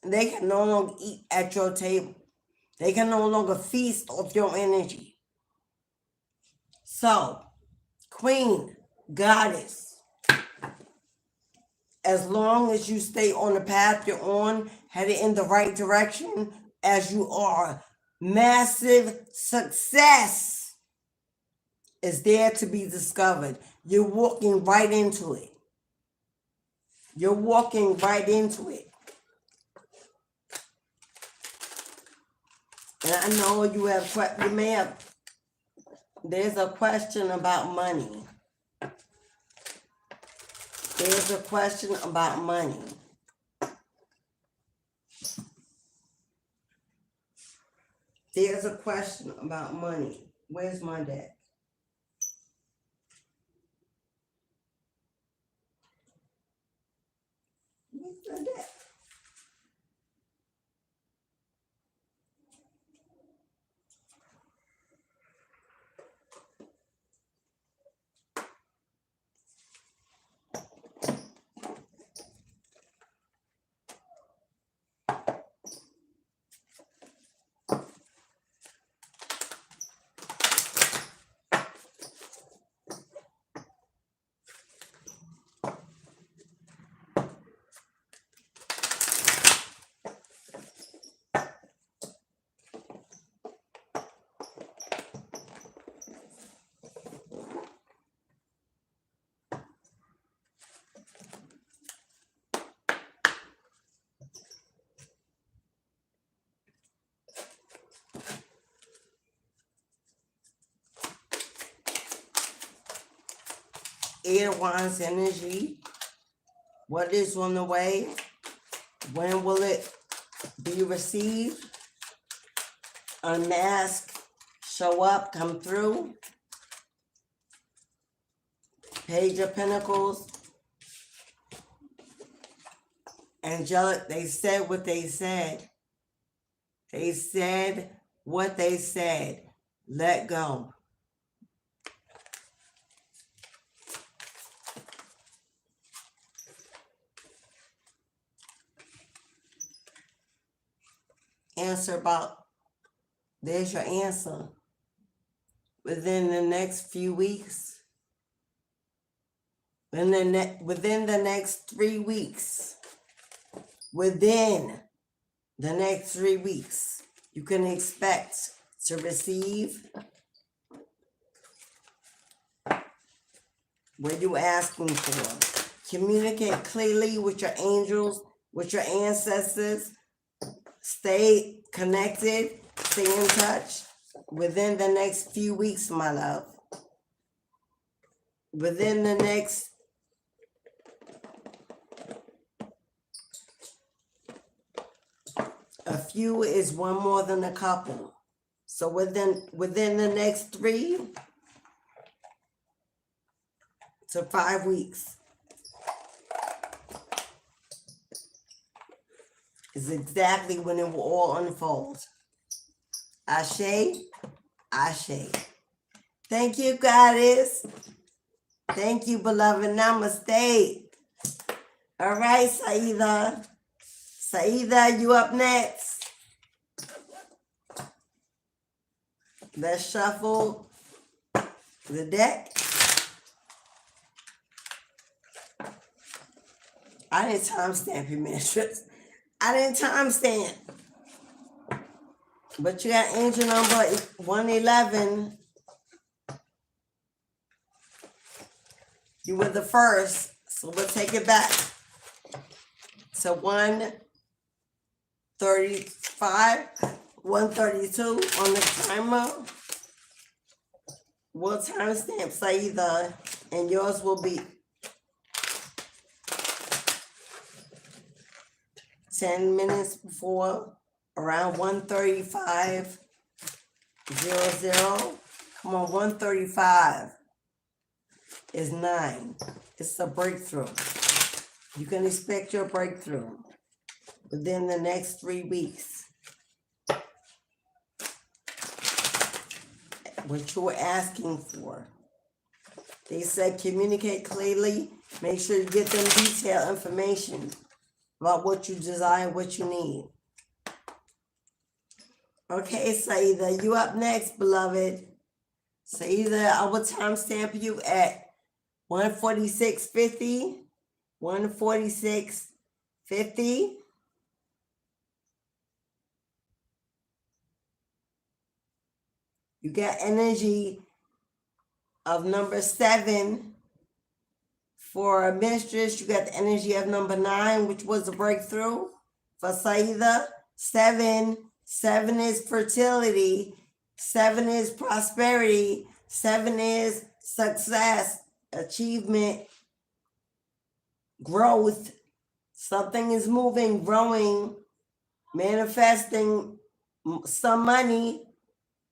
They can no longer eat at your table. They can no longer feast off your energy. So, Queen, Goddess, as long as you stay on the path you're on, headed in the right direction, as you are, massive success is there to be discovered. You're walking right into it. You're walking right into it. And I know you may have, there's a question about money. There's a question about money. There's a question about money. Where's my deck? Where's my deck? Eight of Wands energy. What is on the way? When will it be received? Unmask, show up, come through. Page of Pentacles. Angelic, they said what they said. They said what they said. Let go. Answer about, there's your answer. Within the next few weeks. Within the next 3 weeks. Within the next 3 weeks, you can expect to receive what you're asking for. Communicate clearly with your angels, with your ancestors. Stay connected, stay in touch within the next few weeks, my love. Within the next a few is one more than a couple. So within the next 3 to 5 weeks. is exactly when it will all unfold. Ashe, Ashe. Thank you, Goddess. Thank you, beloved. Namaste. All right, Saida. Saida, you up next. Let's shuffle the deck. I didn't timestamp your mistress. I didn't timestamp. But you got angel number 111. You were the first, so we'll take it back to 135, 132 on the timer. We'll timestamp Saida, and yours will be 10 minutes before, around 135:00. Come on, 135 is 9. It's a breakthrough. You can expect your breakthrough within the next 3 weeks. What you're asking for. They said communicate clearly. Make sure you get them detailed information about what you desire, what you need. Okay, Saida, you up next, beloved. Saida, I will timestamp you at 146.50. 146.50. You got energy of number 7 for a mistress. You got the energy of number 9, which was a breakthrough for Saida. 7 is fertility. 7 is prosperity. 7 is success, achievement, growth. Something is moving, growing, manifesting some money.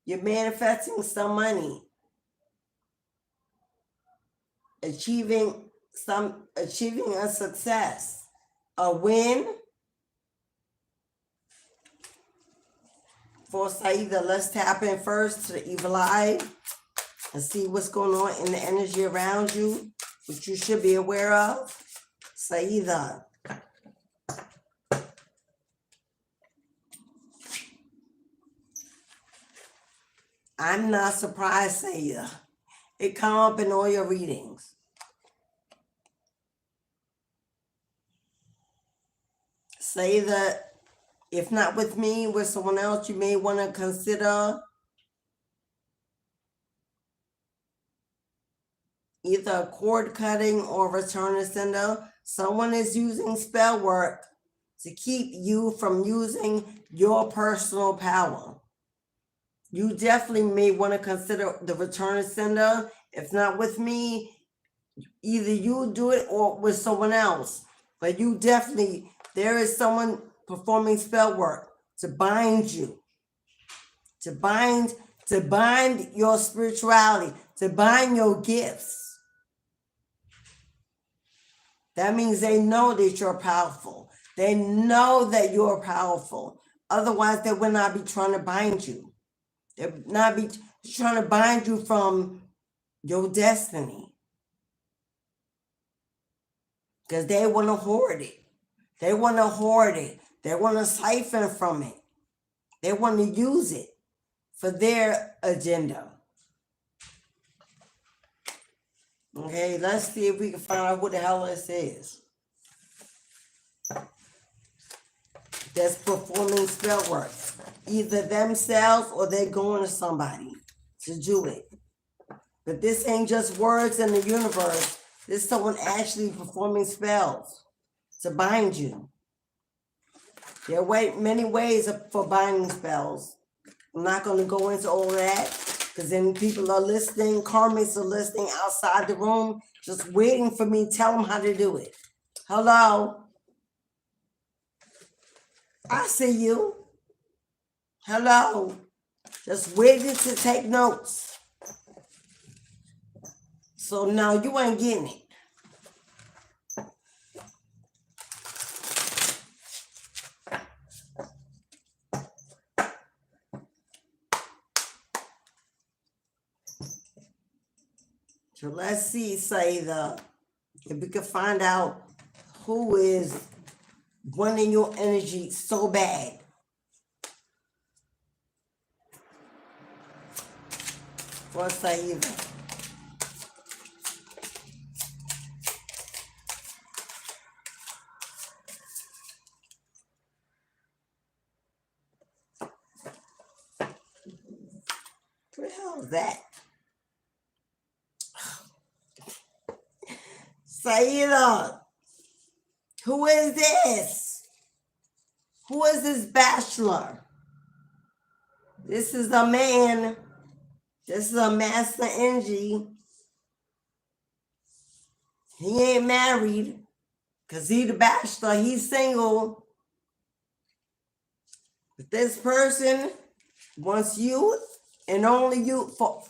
You're manifesting some money. Achieving a success, a win. For Saida, let's tap in first to the evil eye and see what's going on in the energy around you, which you should be aware of. Saida. I'm not surprised, Saida. It come up in all your readings. Saida, if not with me, with someone else, you may want to consider either a cord cutting or return to sender. Someone is using spell work to keep you from using your personal power. You definitely may want to consider the return to sender. If not with me, either you do it or with someone else. But you definitely, there is someone performing spell work to bind you, to bind your spirituality, to bind your gifts. That means they know that you're powerful. They know that you're powerful. Otherwise, they would not be trying to bind you. They would not be trying to bind you from your destiny. Because they want to hoard it. They want to hoard it. They want to siphon from it. They want to use it for their agenda. Okay, let's see if we can find out what the hell this is. That's performing spell work. Either themselves or they're going to somebody to do it. But this ain't just words in the universe. This is someone actually performing spells to bind you. There are many ways for binding spells. I'm not going to go into all that because then people are listening, karmics are listening outside the room, just waiting for me to tell them how to do it. Hello? I see you. Hello? Just waiting to take notes. So no, you ain't getting it. So let's see, Saida, if we can find out who is wanting your energy so bad. For Saida. What the hell is that? Saida, who is this? Who is this bachelor? This is a man. This is a master energy. He ain't married because he the bachelor. He's single. But this person wants you and only you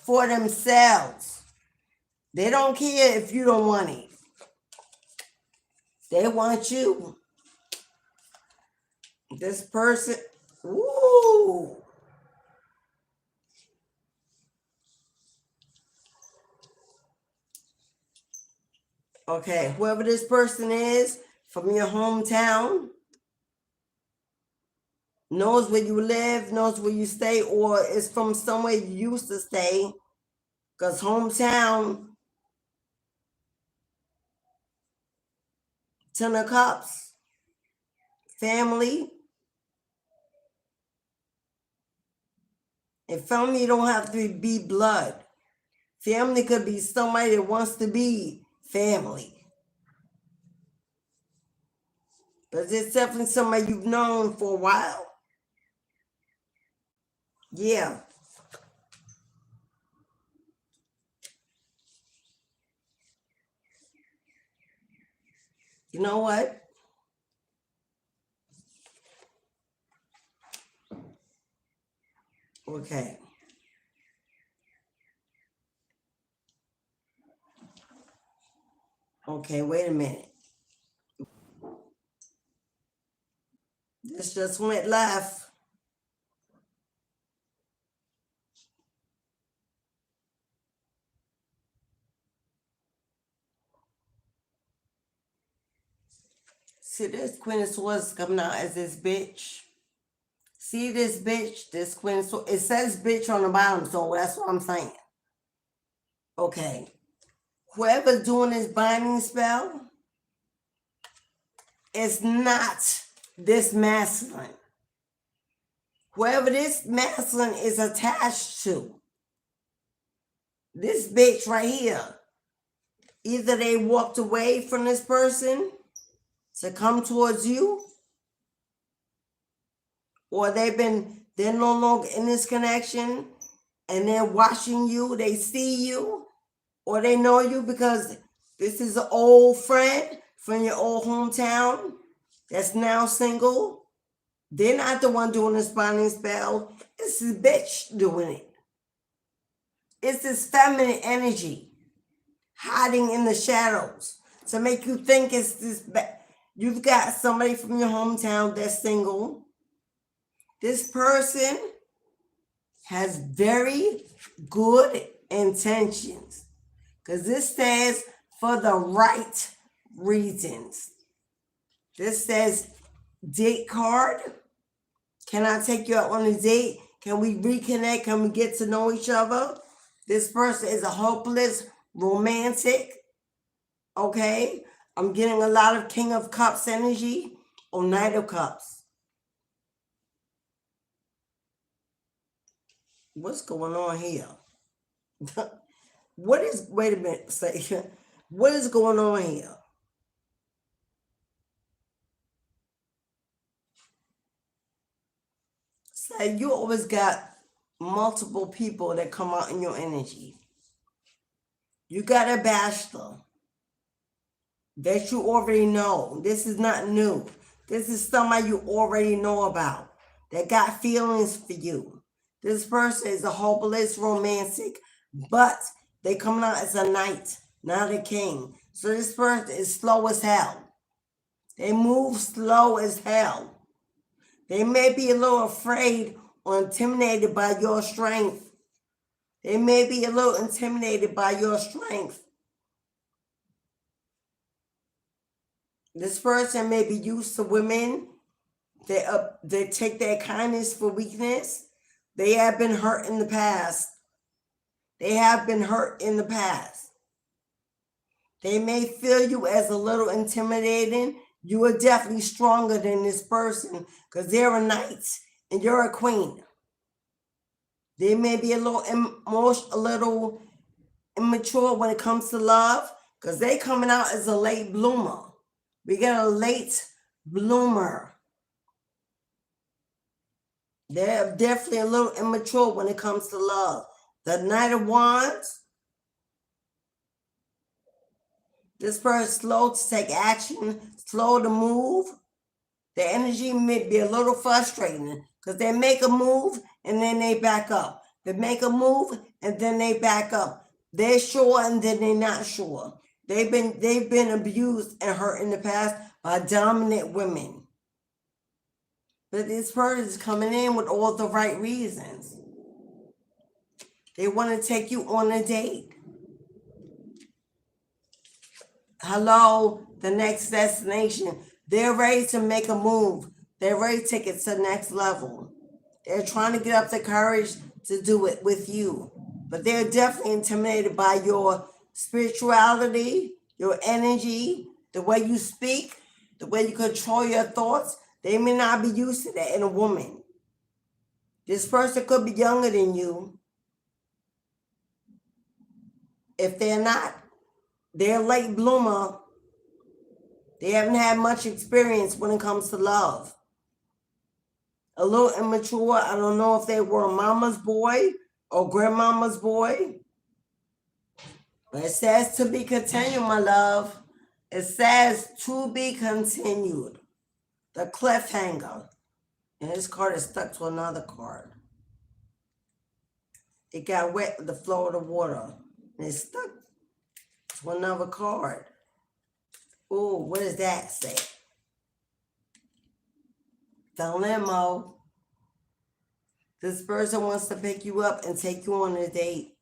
for themselves. They don't care if you don't want it. They want you. This person, woo. Okay, whoever this person is from your hometown, knows where you live, knows where you stay, or is from somewhere you used to stay. Because hometown, 10 of Cups, family. And family don't have to be blood. Family could be somebody that wants to be family. But it's definitely somebody you've known for a while. Yeah. You know what? Okay. Okay, wait a minute. This just went left. See, this Queen of Swords coming out as this bitch. See this bitch, this Queen of Swords. It says bitch on the bottom, so that's what I'm saying. Okay. Whoever's doing this binding spell is not this masculine. Whoever this masculine is attached to, this bitch right here, either they walked away from this person to come towards you, or they're no longer in this connection and they're watching you, they see you, or they know you because this is an old friend from your old hometown that's now single. They're not the one doing this binding spell. It's this bitch doing it. It's this feminine energy hiding in the shadows to make you think it's this. You've got somebody from your hometown that's single. This person has very good intentions because this stands for the right reasons. This says date card. Can I take you out on a date? Can we reconnect? Can we get to know each other? This person is a hopeless romantic. Okay? I'm getting a lot of King of Cups energy or Knight of Cups. What's going on here? Wait a minute, say, what is going on here? Say, you always got multiple people that come out in your energy. You got a bachelor that you already know. This is not new. This is somebody you already know about that got feelings for you. This person is a hopeless romantic, but they come out as a knight, not a king. So this person is slow as hell. They move slow as hell. They may be a little afraid or intimidated by your strength. They may be a little intimidated by your strength. This person may be used to women. They take their kindness for weakness. They have been hurt in the past. They have been hurt in the past. They may feel you as a little intimidating. You are definitely stronger than this person because they're a knight and you're a queen. They may be a little immature when it comes to love because they coming out as a late bloomer. We get a late bloomer. They're definitely a little immature when it comes to love. The Knight of Wands. This person is slow to take action, slow to move. The energy may be a little frustrating because they make a move and then they back up. They make a move and then they back up. They're sure and then they're not sure. They've been abused and hurt in the past by dominant women. But this person is coming in with all the right reasons. They want to take you on a date. Hello, the next destination. They're ready to make a move. They're ready to take it to the next level. They're trying to get up the courage to do it with you. But they're definitely intimidated by your spirituality, your energy, the way you speak, the way you control your thoughts. They may not be used to that in a woman. This person could be younger than you. If they're not, they're a late bloomer. They haven't had much experience when it comes to love. A little immature. I don't know if they were mama's boy or grandmama's boy. But it says to be continued, my love. It says to be continued. The cliffhanger. And this card is stuck to another card. It got wet with the flow of the water. And it's stuck to another card. Ooh, what does that say? The limo. This person wants to pick you up and take you on a date.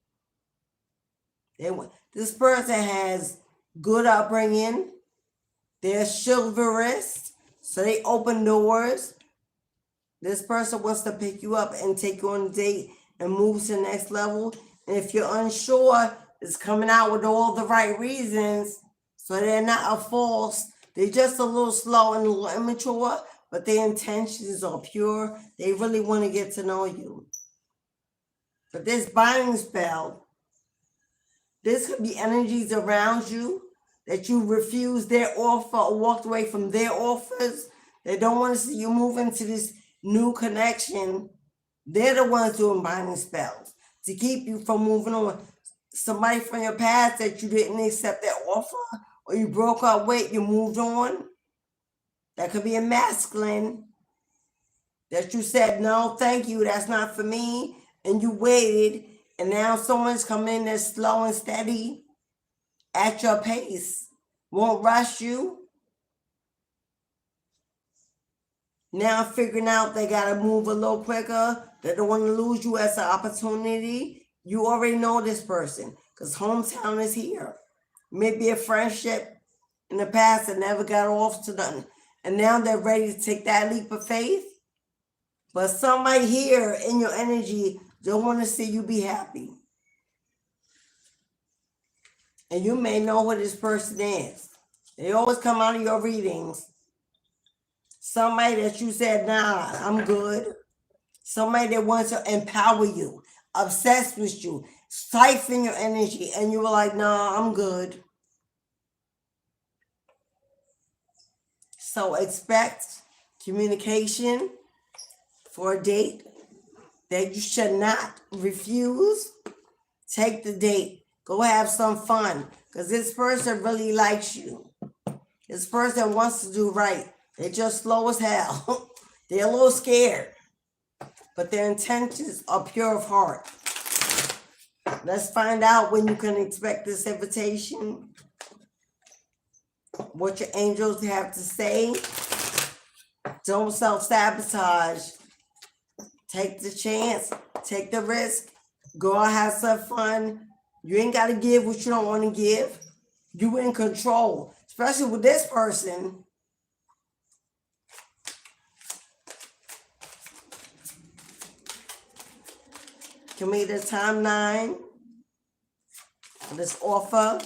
This person has good upbringing. They're chivalrous, so they open doors. This person wants to pick you up and take you on a date and move to the next level. And if you're unsure, it's coming out with all the right reasons. So they're not a false. They're just a little slow and a little immature, but their intentions are pure. They really want to get to know you. But this binding spell, this could be energies around you that you refused their offer or walked away from their offers. They don't want to see you move into this new connection. They're the ones doing binding spells to keep you from moving on. Somebody from your past that you didn't accept their offer or you broke up with, you moved on. That could be a masculine that you said, no, thank you, that's not for me. And you waited, and now someone's coming in that's slow and steady at your pace, won't rush you. Now figuring out they got to move a little quicker. They don't want to lose you as an opportunity. You already know this person because hometown is here. Maybe a friendship in the past that never got off to nothing. And now they're ready to take that leap of faith. But somebody here in your energy don't want to see you be happy. And you may know who this person is. They always come out of your readings. Somebody that you said, nah, I'm good. Somebody that wants to empower you, obsessed with you, siphon your energy, and you were like, nah, I'm good. So expect communication for a date that you should not refuse. Take the date. Go have some fun because this person really likes you. This person wants to do right. They're just slow as hell. They're a little scared, but their intentions are pure of heart. Let's find out when you can expect this invitation. What your angels have to say. Don't self-sabotage. Take the chance. Take the risk. Go out, have some fun. You ain't got to give what you don't want to give. You in control. especially with this person. Can we get a timeline for this offer?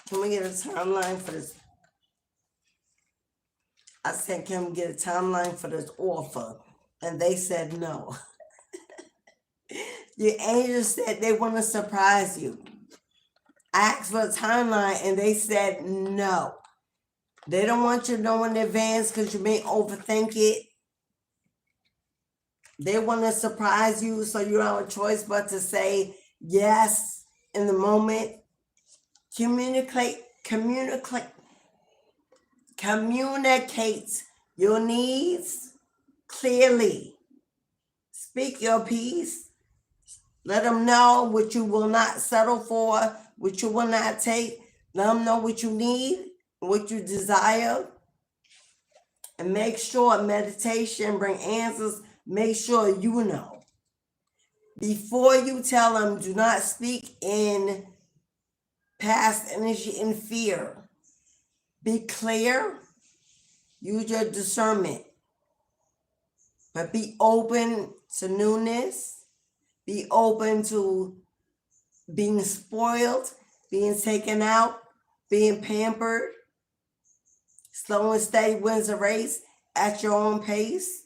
Can we get a timeline for this? I said, can we get a timeline for this offer? And they said no. The angels said they want to surprise you. I asked for a timeline and they said no. They don't want you to know in advance because you may overthink it. They want to surprise you so you don't have a choice but to say yes in the moment. Communicate your needs clearly. Speak your piece. Let them know what you will not settle for, what you will not take. Let them know what you need, what you desire. And make sure meditation bring answers. Make sure you know. Before you tell them, do not speak in past energy and fear. Be clear. Use your discernment. But be open to newness. Be open to being spoiled, being taken out, being pampered. Slow and steady wins the race at your own pace.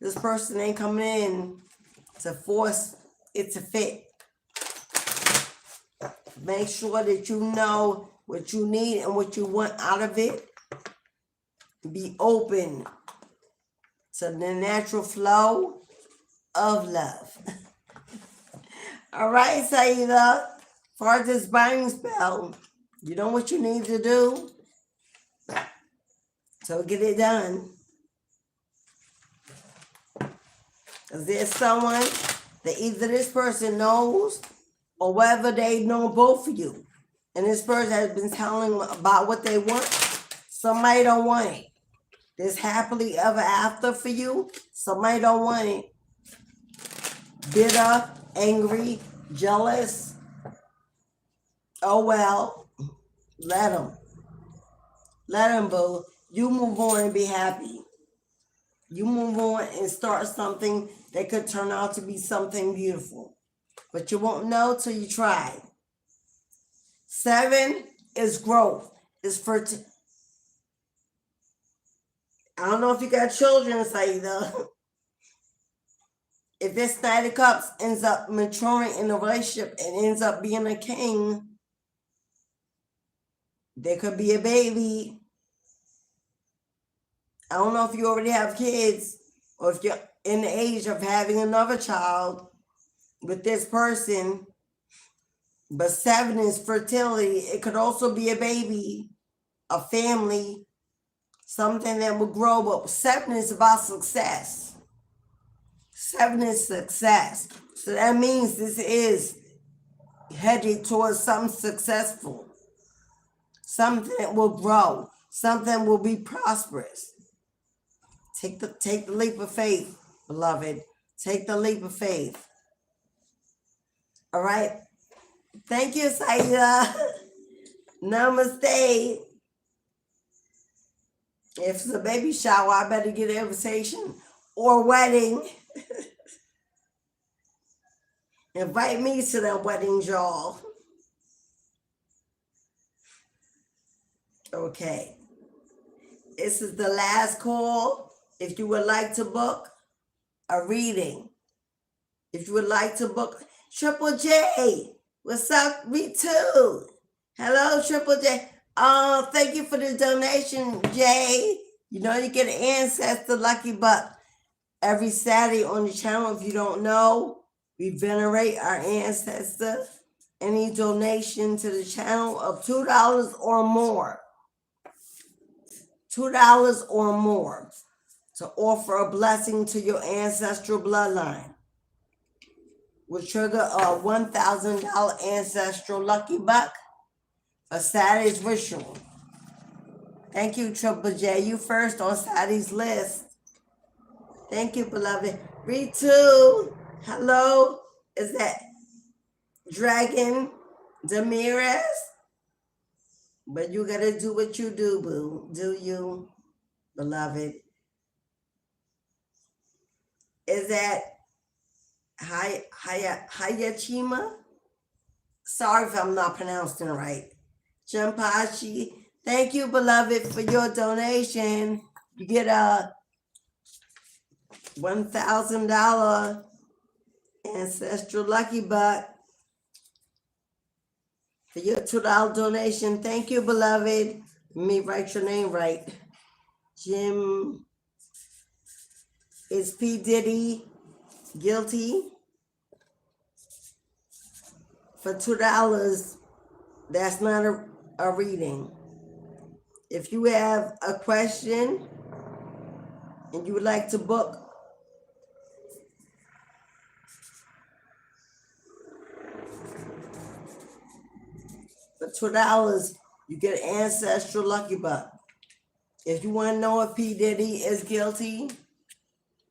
This person ain't coming in to force it to fit. Make sure that you know what you need and what you want out of it. Be open to the natural flow of love. All right, Saida, for this binding spell, you know what you need to do? So get it done. Is there someone that either this person knows or whether they know both of you? And this person has been telling them about what they want. Somebody don't want it. This happily ever after for you. Somebody don't want it. Bitter, angry, jealous. Oh well, let them. Let them, boo. You move on and be happy. You move on and start something that could turn out to be something beautiful. But you won't know till you try. 7 is growth. It's for... I don't know if you got children, Saida. If this Knight of Cups ends up maturing in a relationship and ends up being a king, there could be a baby. I don't know if you already have kids or if you're in the age of having another child with this person. But 7 is fertility. It could also be a baby, a family, something that will grow. But 7 is about success. 7 is success. So that means this is headed towards something successful. Something that will grow. Something will be prosperous. Take the leap of faith, beloved. Take the leap of faith. All right. Thank you, Saida. Namaste. If it's a baby shower, I better get an invitation or wedding. Invite me to that wedding, y'all. Okay. This is the last call. If you would like to book a reading, if you would like to book Triple J, what's up? Me too. Hello, Triple J. Oh, thank you for the donation, Jay. You know you get an ancestor lucky buck every Saturday on the channel. If you don't know, we venerate our ancestors. Any donation to the channel of $2 or more. $2 or more to offer a blessing to your ancestral bloodline will trigger a $1,000 ancestral lucky buck, a Saturday's ritual. Thank you, Triple J. You first on Sadie's list. Thank you, beloved. Ritu, hello. Is that Dragon Demirez? But you gotta do what you do, boo. Do you, beloved? Is that Hayachima? Sorry if I'm not pronouncing it right. Jampachi, thank you, beloved, for your donation. You get a $1,000 ancestral lucky buck for your $2 donation. Thank you, beloved. Let me write your name right. Jim, is P. Diddy guilty? For $2, that's not a reading. If you have a question and you would like to book for $2, you get an ancestral lucky buck. If you want to know if P. Diddy is guilty,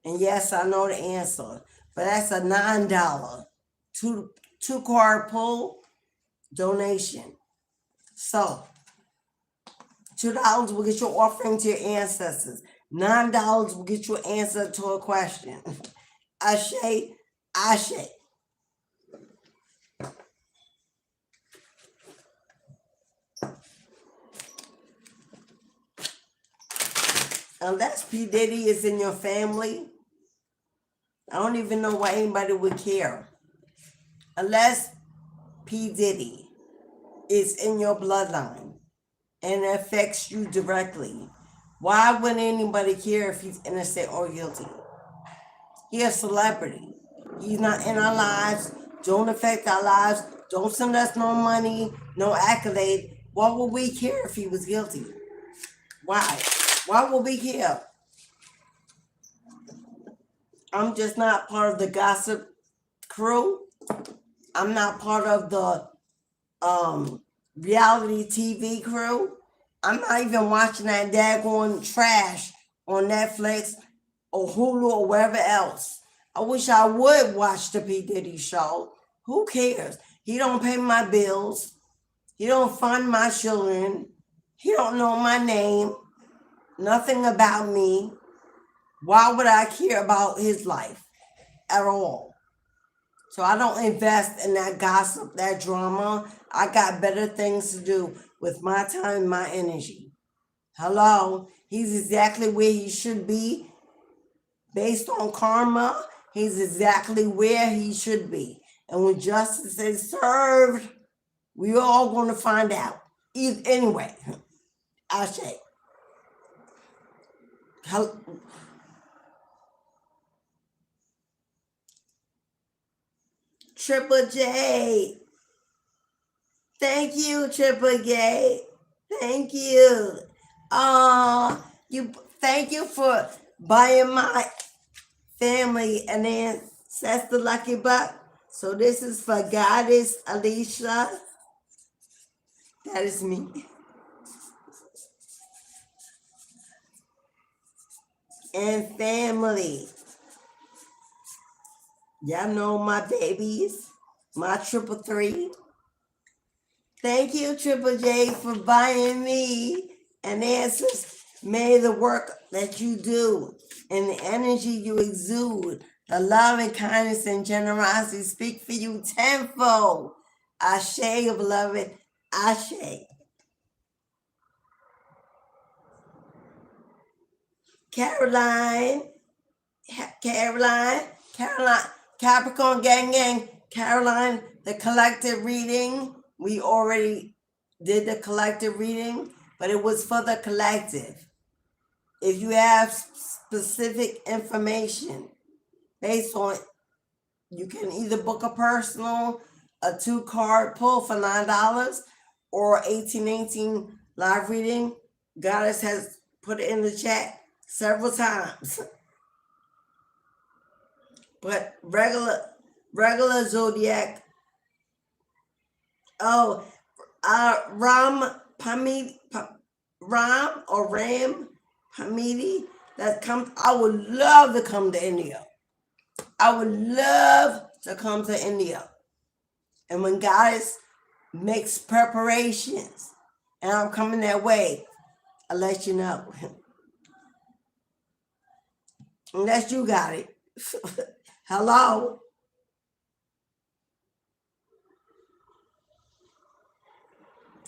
and yes, I know the answer, but that's a $9 two card pull donation. So $2 will get your offering to your ancestors. $9 will get you an answer to a question. Ashe, Ashe. Unless P. Diddy is in your family, I don't even know why anybody would care. Unless P. Diddy is in your bloodline and it affects you directly, why would anybody care if he's innocent or guilty? He's a celebrity. He's not in our lives, don't affect our lives, don't send us no money, no accolade. Why would we care if he was guilty? Why? Why would we care? I'm just not part of the gossip crew. I'm not part of the reality TV crew. I'm not even watching that daggone trash on Netflix or Hulu or wherever else. I wish I would watch the P. Diddy show. Who cares? He don't pay my bills. He don't fund my children. He don't know my name. Nothing about me. Why would I care about his life at all? So I don't invest in that gossip, that drama. I got better things to do with my time, my energy. Hello? He's exactly where he should be. Based on karma, he's exactly where he should be. And when justice is served, we're all going to find out. Anyway, I say. Triple J. Thank you, Triple J. Thank you. Thank you for buying my family an ancestor lucky buck. So this is for Goddess Alicia. That is me. And family. Y'all know my babies, my 333. Thank you, Triple J, for buying me an answers. May the work that you do and the energy you exude, the love and kindness and generosity speak for you tenfold. Ashe, beloved. Ashe. Caroline, Capricorn gang, Caroline, the collective reading. We already did the collective reading, but it was for the collective. If you have specific information based on, you can either book a personal, a 2-card pull for $9, or 1818 live reading. Goddess has put it in the chat several times. But regular zodiac. Ram or Ram Hamidi that comes, I would love to come to India. I would love to come to India. And when Goddess makes preparations and I'm coming that way, I'll let you know. Unless you got it. Hello?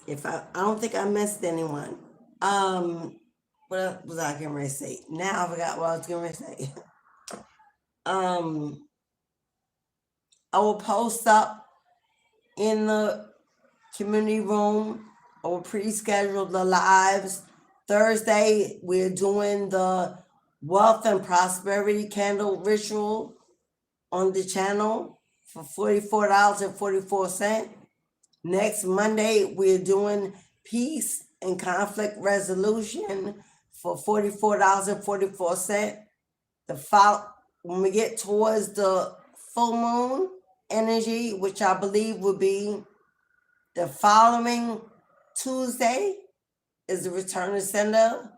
If I don't think I missed anyone. What was I getting ready to say? Now I forgot what I was getting ready to say. I will post up in the community room. I will pre-schedule the lives. Thursday, we're doing the wealth and prosperity candle ritual on the channel for $44.44. Next Monday, we're doing peace and conflict resolution for $44.44. When we get towards the full moon energy, which I believe will be the following Tuesday, is the return to sender.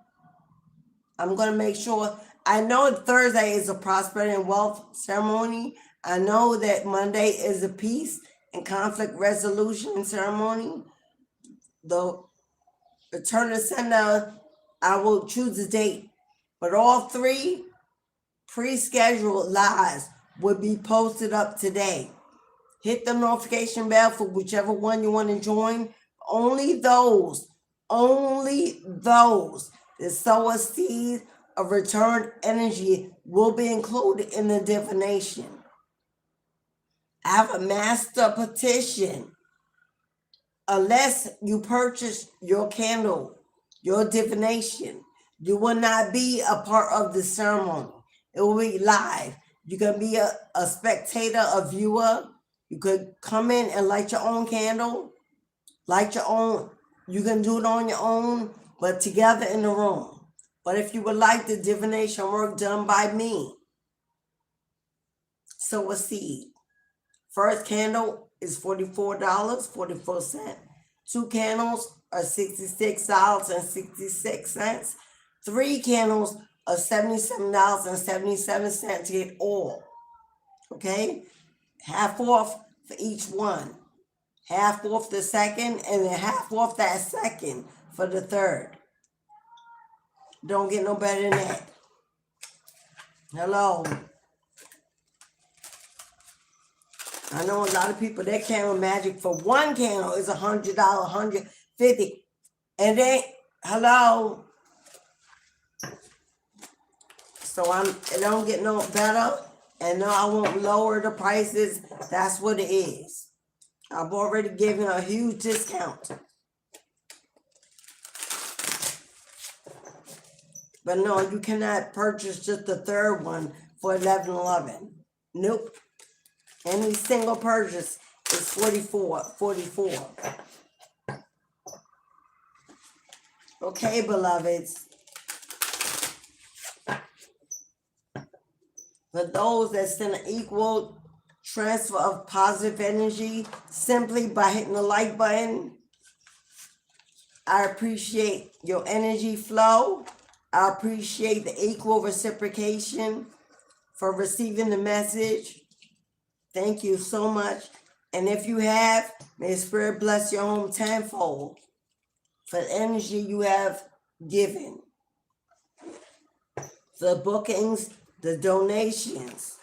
I'm going to make sure. I know Thursday is a prosperity and wealth ceremony. I know that Monday is a peace and conflict resolution ceremony. The return to sender, I will choose a date. But all three pre-scheduled lives will be posted up today. Hit the notification bell for whichever one you want to join. Only those that sow a seed of returned energy will be included in the divination. I have a master petition. Unless you purchase your candle, your divination, you will not be a part of the ceremony. It will be live. You can be a spectator, a viewer. You could come in and light your own candle, light your own. You can do it on your own, but together in the room. But if you would like the divination work done by me, sow a seed. First candle is $44.44. 2 candles are $66.66. 3 candles are $77.77 to get all. Okay? Half off for each one. Half off the second, and then half off that second for the third. Don't get no better than that. Hello. I know a lot of people, their candle magic for one candle is $100, $150. And then, hello. So it don't get no better. And no, I won't lower the prices. That's what it is. I've already given a huge discount. But no, you cannot purchase just the third one for $11.11. Nope. Any single purchase is $44.44. Okay, beloveds. For those that send an equal transfer of positive energy simply by hitting the like button, I appreciate your energy flow. I appreciate the equal reciprocation for receiving the message. Thank you so much. And if you have, may the Spirit bless your home tenfold for the energy you have given. The bookings, the donations.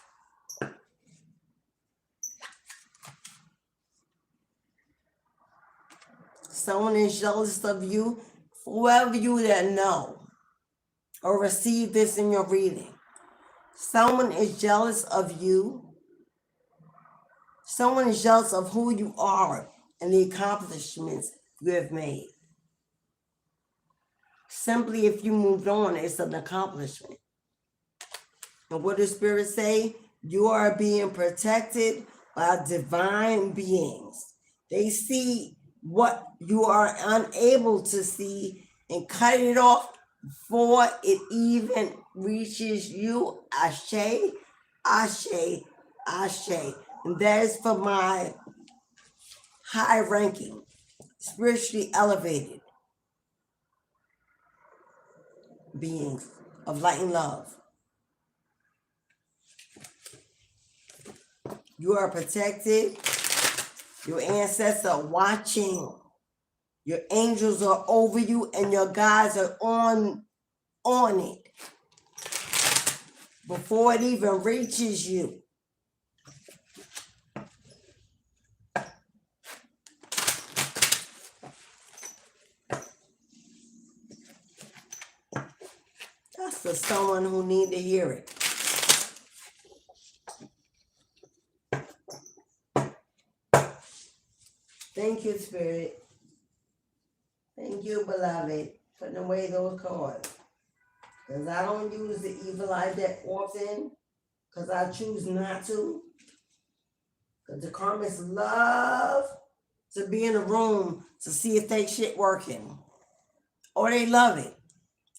Someone is jealous of you, whoever you that know or receive this in your reading. Someone is jealous of you. Someone is jealous of who you are and the accomplishments you have made. Simply, if you moved on, it's an accomplishment. And what does Spirit say? You are being protected by divine beings. They see what you are unable to see and cut it off before it even reaches you. Ashe, ashe, ashe. And that is for my high ranking, spiritually elevated. beings of light and love. You are protected. Your ancestors are watching. Your angels are over you, and your guides are on it before it even reaches you. That's for someone who need to hear it. Thank you, Spirit. Thank you, beloved, for putting away those cards. Because I don't use the evil eye that often, because I choose not to. Because the karmics love to be in a room to see if they shit working. Or they love it.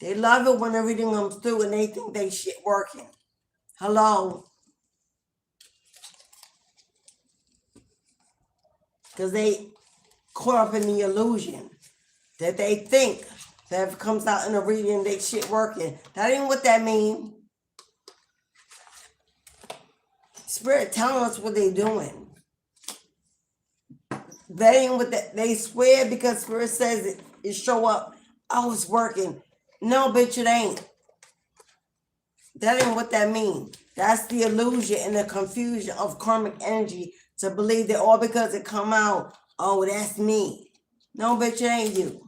They love it when everything comes through and they think they shit working. Hello? Because they caught up in the illusion that they think that if it comes out in a reading, they shit working. That ain't what that means. Spirit telling us what they doing. That ain't what they swear because Spirit says it show up. Oh, it's working. No, bitch, it ain't. That ain't what that means. That's the illusion and the confusion of karmic energy to believe that all because it come out, oh, that's me. No, bitch, it ain't you.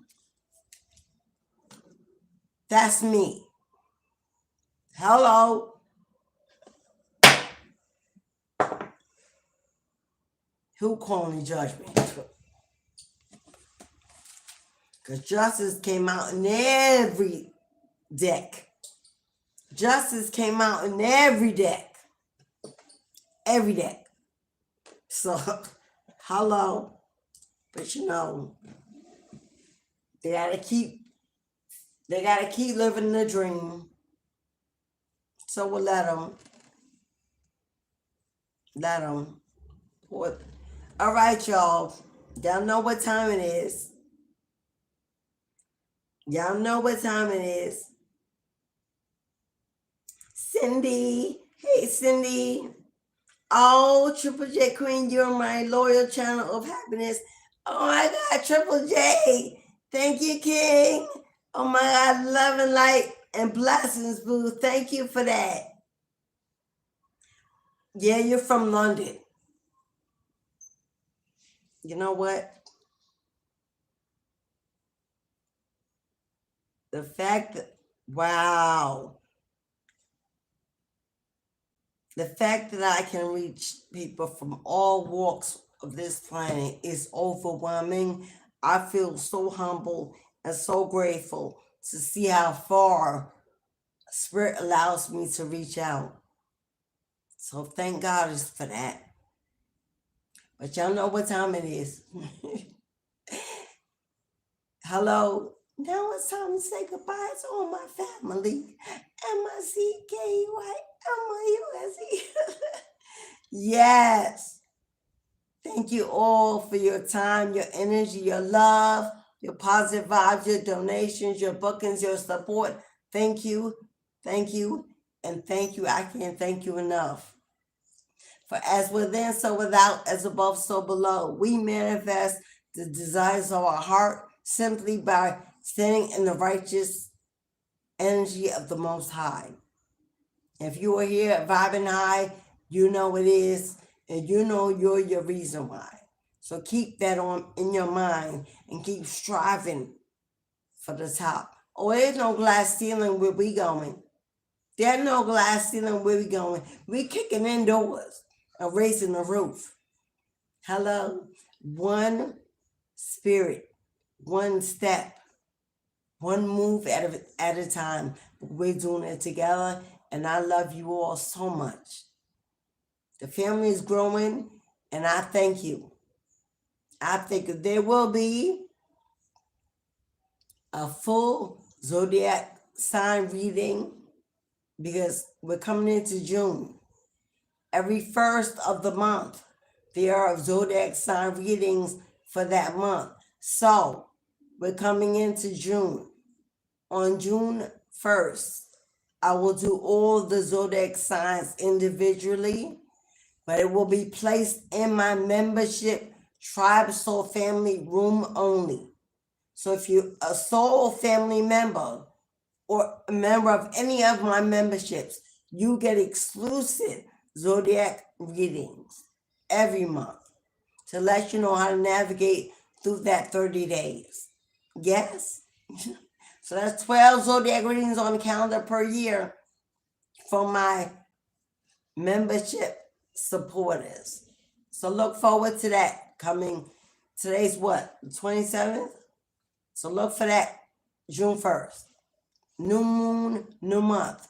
That's me. Hello? Who calling judgment? Because justice came out in every deck. Justice came out in every deck. Every deck. So, hello. But you know, they gotta keep living the dream. So we'll let them. All right, y'all. Y'all know what time it is. Y'all know what time it is. Cindy. Hey, Cindy. Oh, Triple J Queen, you're my loyal channel of happiness. Oh my God, Triple J. Thank you, King. Oh my God, love and light and blessings, boo. Thank you for that. Yeah, you're from London. You know what? The fact that, wow. The fact that I can reach people from all walks of this planet is overwhelming. I feel so humble and so grateful to see how far Spirit allows me to reach out. So thank God for that. But y'all know what time it is. Hello. Now it's time to say goodbye to all my family. MICKUIMIUSE. Yes. Thank you all for your time, your energy, your love, your positive vibes, your donations, your bookings, your support. Thank you. Thank you. And thank you. I can't thank you enough. For as within, so without, as above, so below. We manifest the desires of our heart simply by standing in the righteous energy of the Most High. If you are here vibing high, you know it is, and you know you're your reason why. So keep that on in your mind and keep striving for the top. Oh, there's no glass ceiling where we going. There's no glass ceiling where we going. We kicking indoors and raising the roof. Hello? One spirit, one step, one move at a time. We're doing it together, and I love you all so much. The family is growing, and I thank you. I think there will be a full zodiac sign reading because we're coming into June. Every first of the month, there are zodiac sign readings for that month. So we're coming into June. On June First, I will do all the zodiac signs individually, but it will be placed in my membership Tribe Soul Family room only. So if you're a soul family member or a member of any of my memberships, you get exclusive zodiac readings every month to let you know how to navigate through that 30 days. Yes? So that's 12 zodiac readings on the calendar per year for my membership supporters. So look forward to that coming. Today's what? The 27th? So look for that June 1st. New moon, new month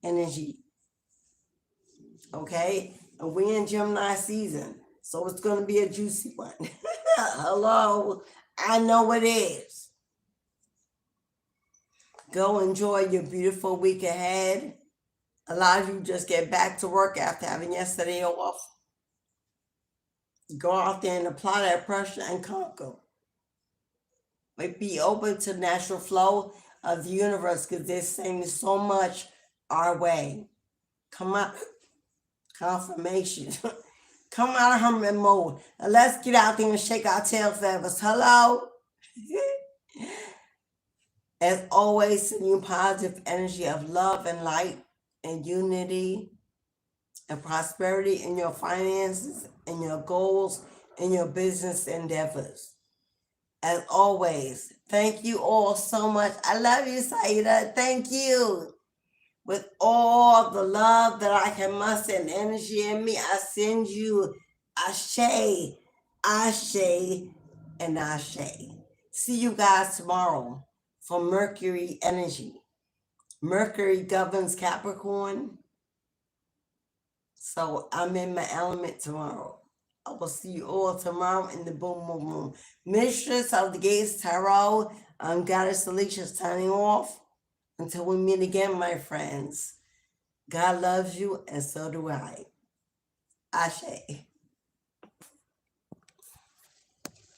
energy. Okay? And we're in Gemini season. So it's going to be a juicy one. Hello? I know it is. Go enjoy your beautiful week ahead. A lot of you just get back to work after having yesterday off. Go out there and apply that pressure and conquer. But be open to natural flow of the universe because they're sending so much our way. Come out, confirmation. Come out of hermit mode and let's get out there and shake our tail feathers. Hello? As always, sending you positive energy of love and light and unity and prosperity in your finances and your goals and your business endeavors. As always, thank you all so much. I love you, Saida. Thank you. With all the love that I can muster and energy in me, I send you Ashe, Ashe, and Ashe. See you guys tomorrow for Mercury energy. Mercury governs Capricorn. So I'm in my element tomorrow. I will see you all tomorrow in the Boom Boom Room. Mistress of the Gates Tarot, I'm Goddess Alicia signing off. Until we meet again, my friends. God loves you and so do I. Ashe.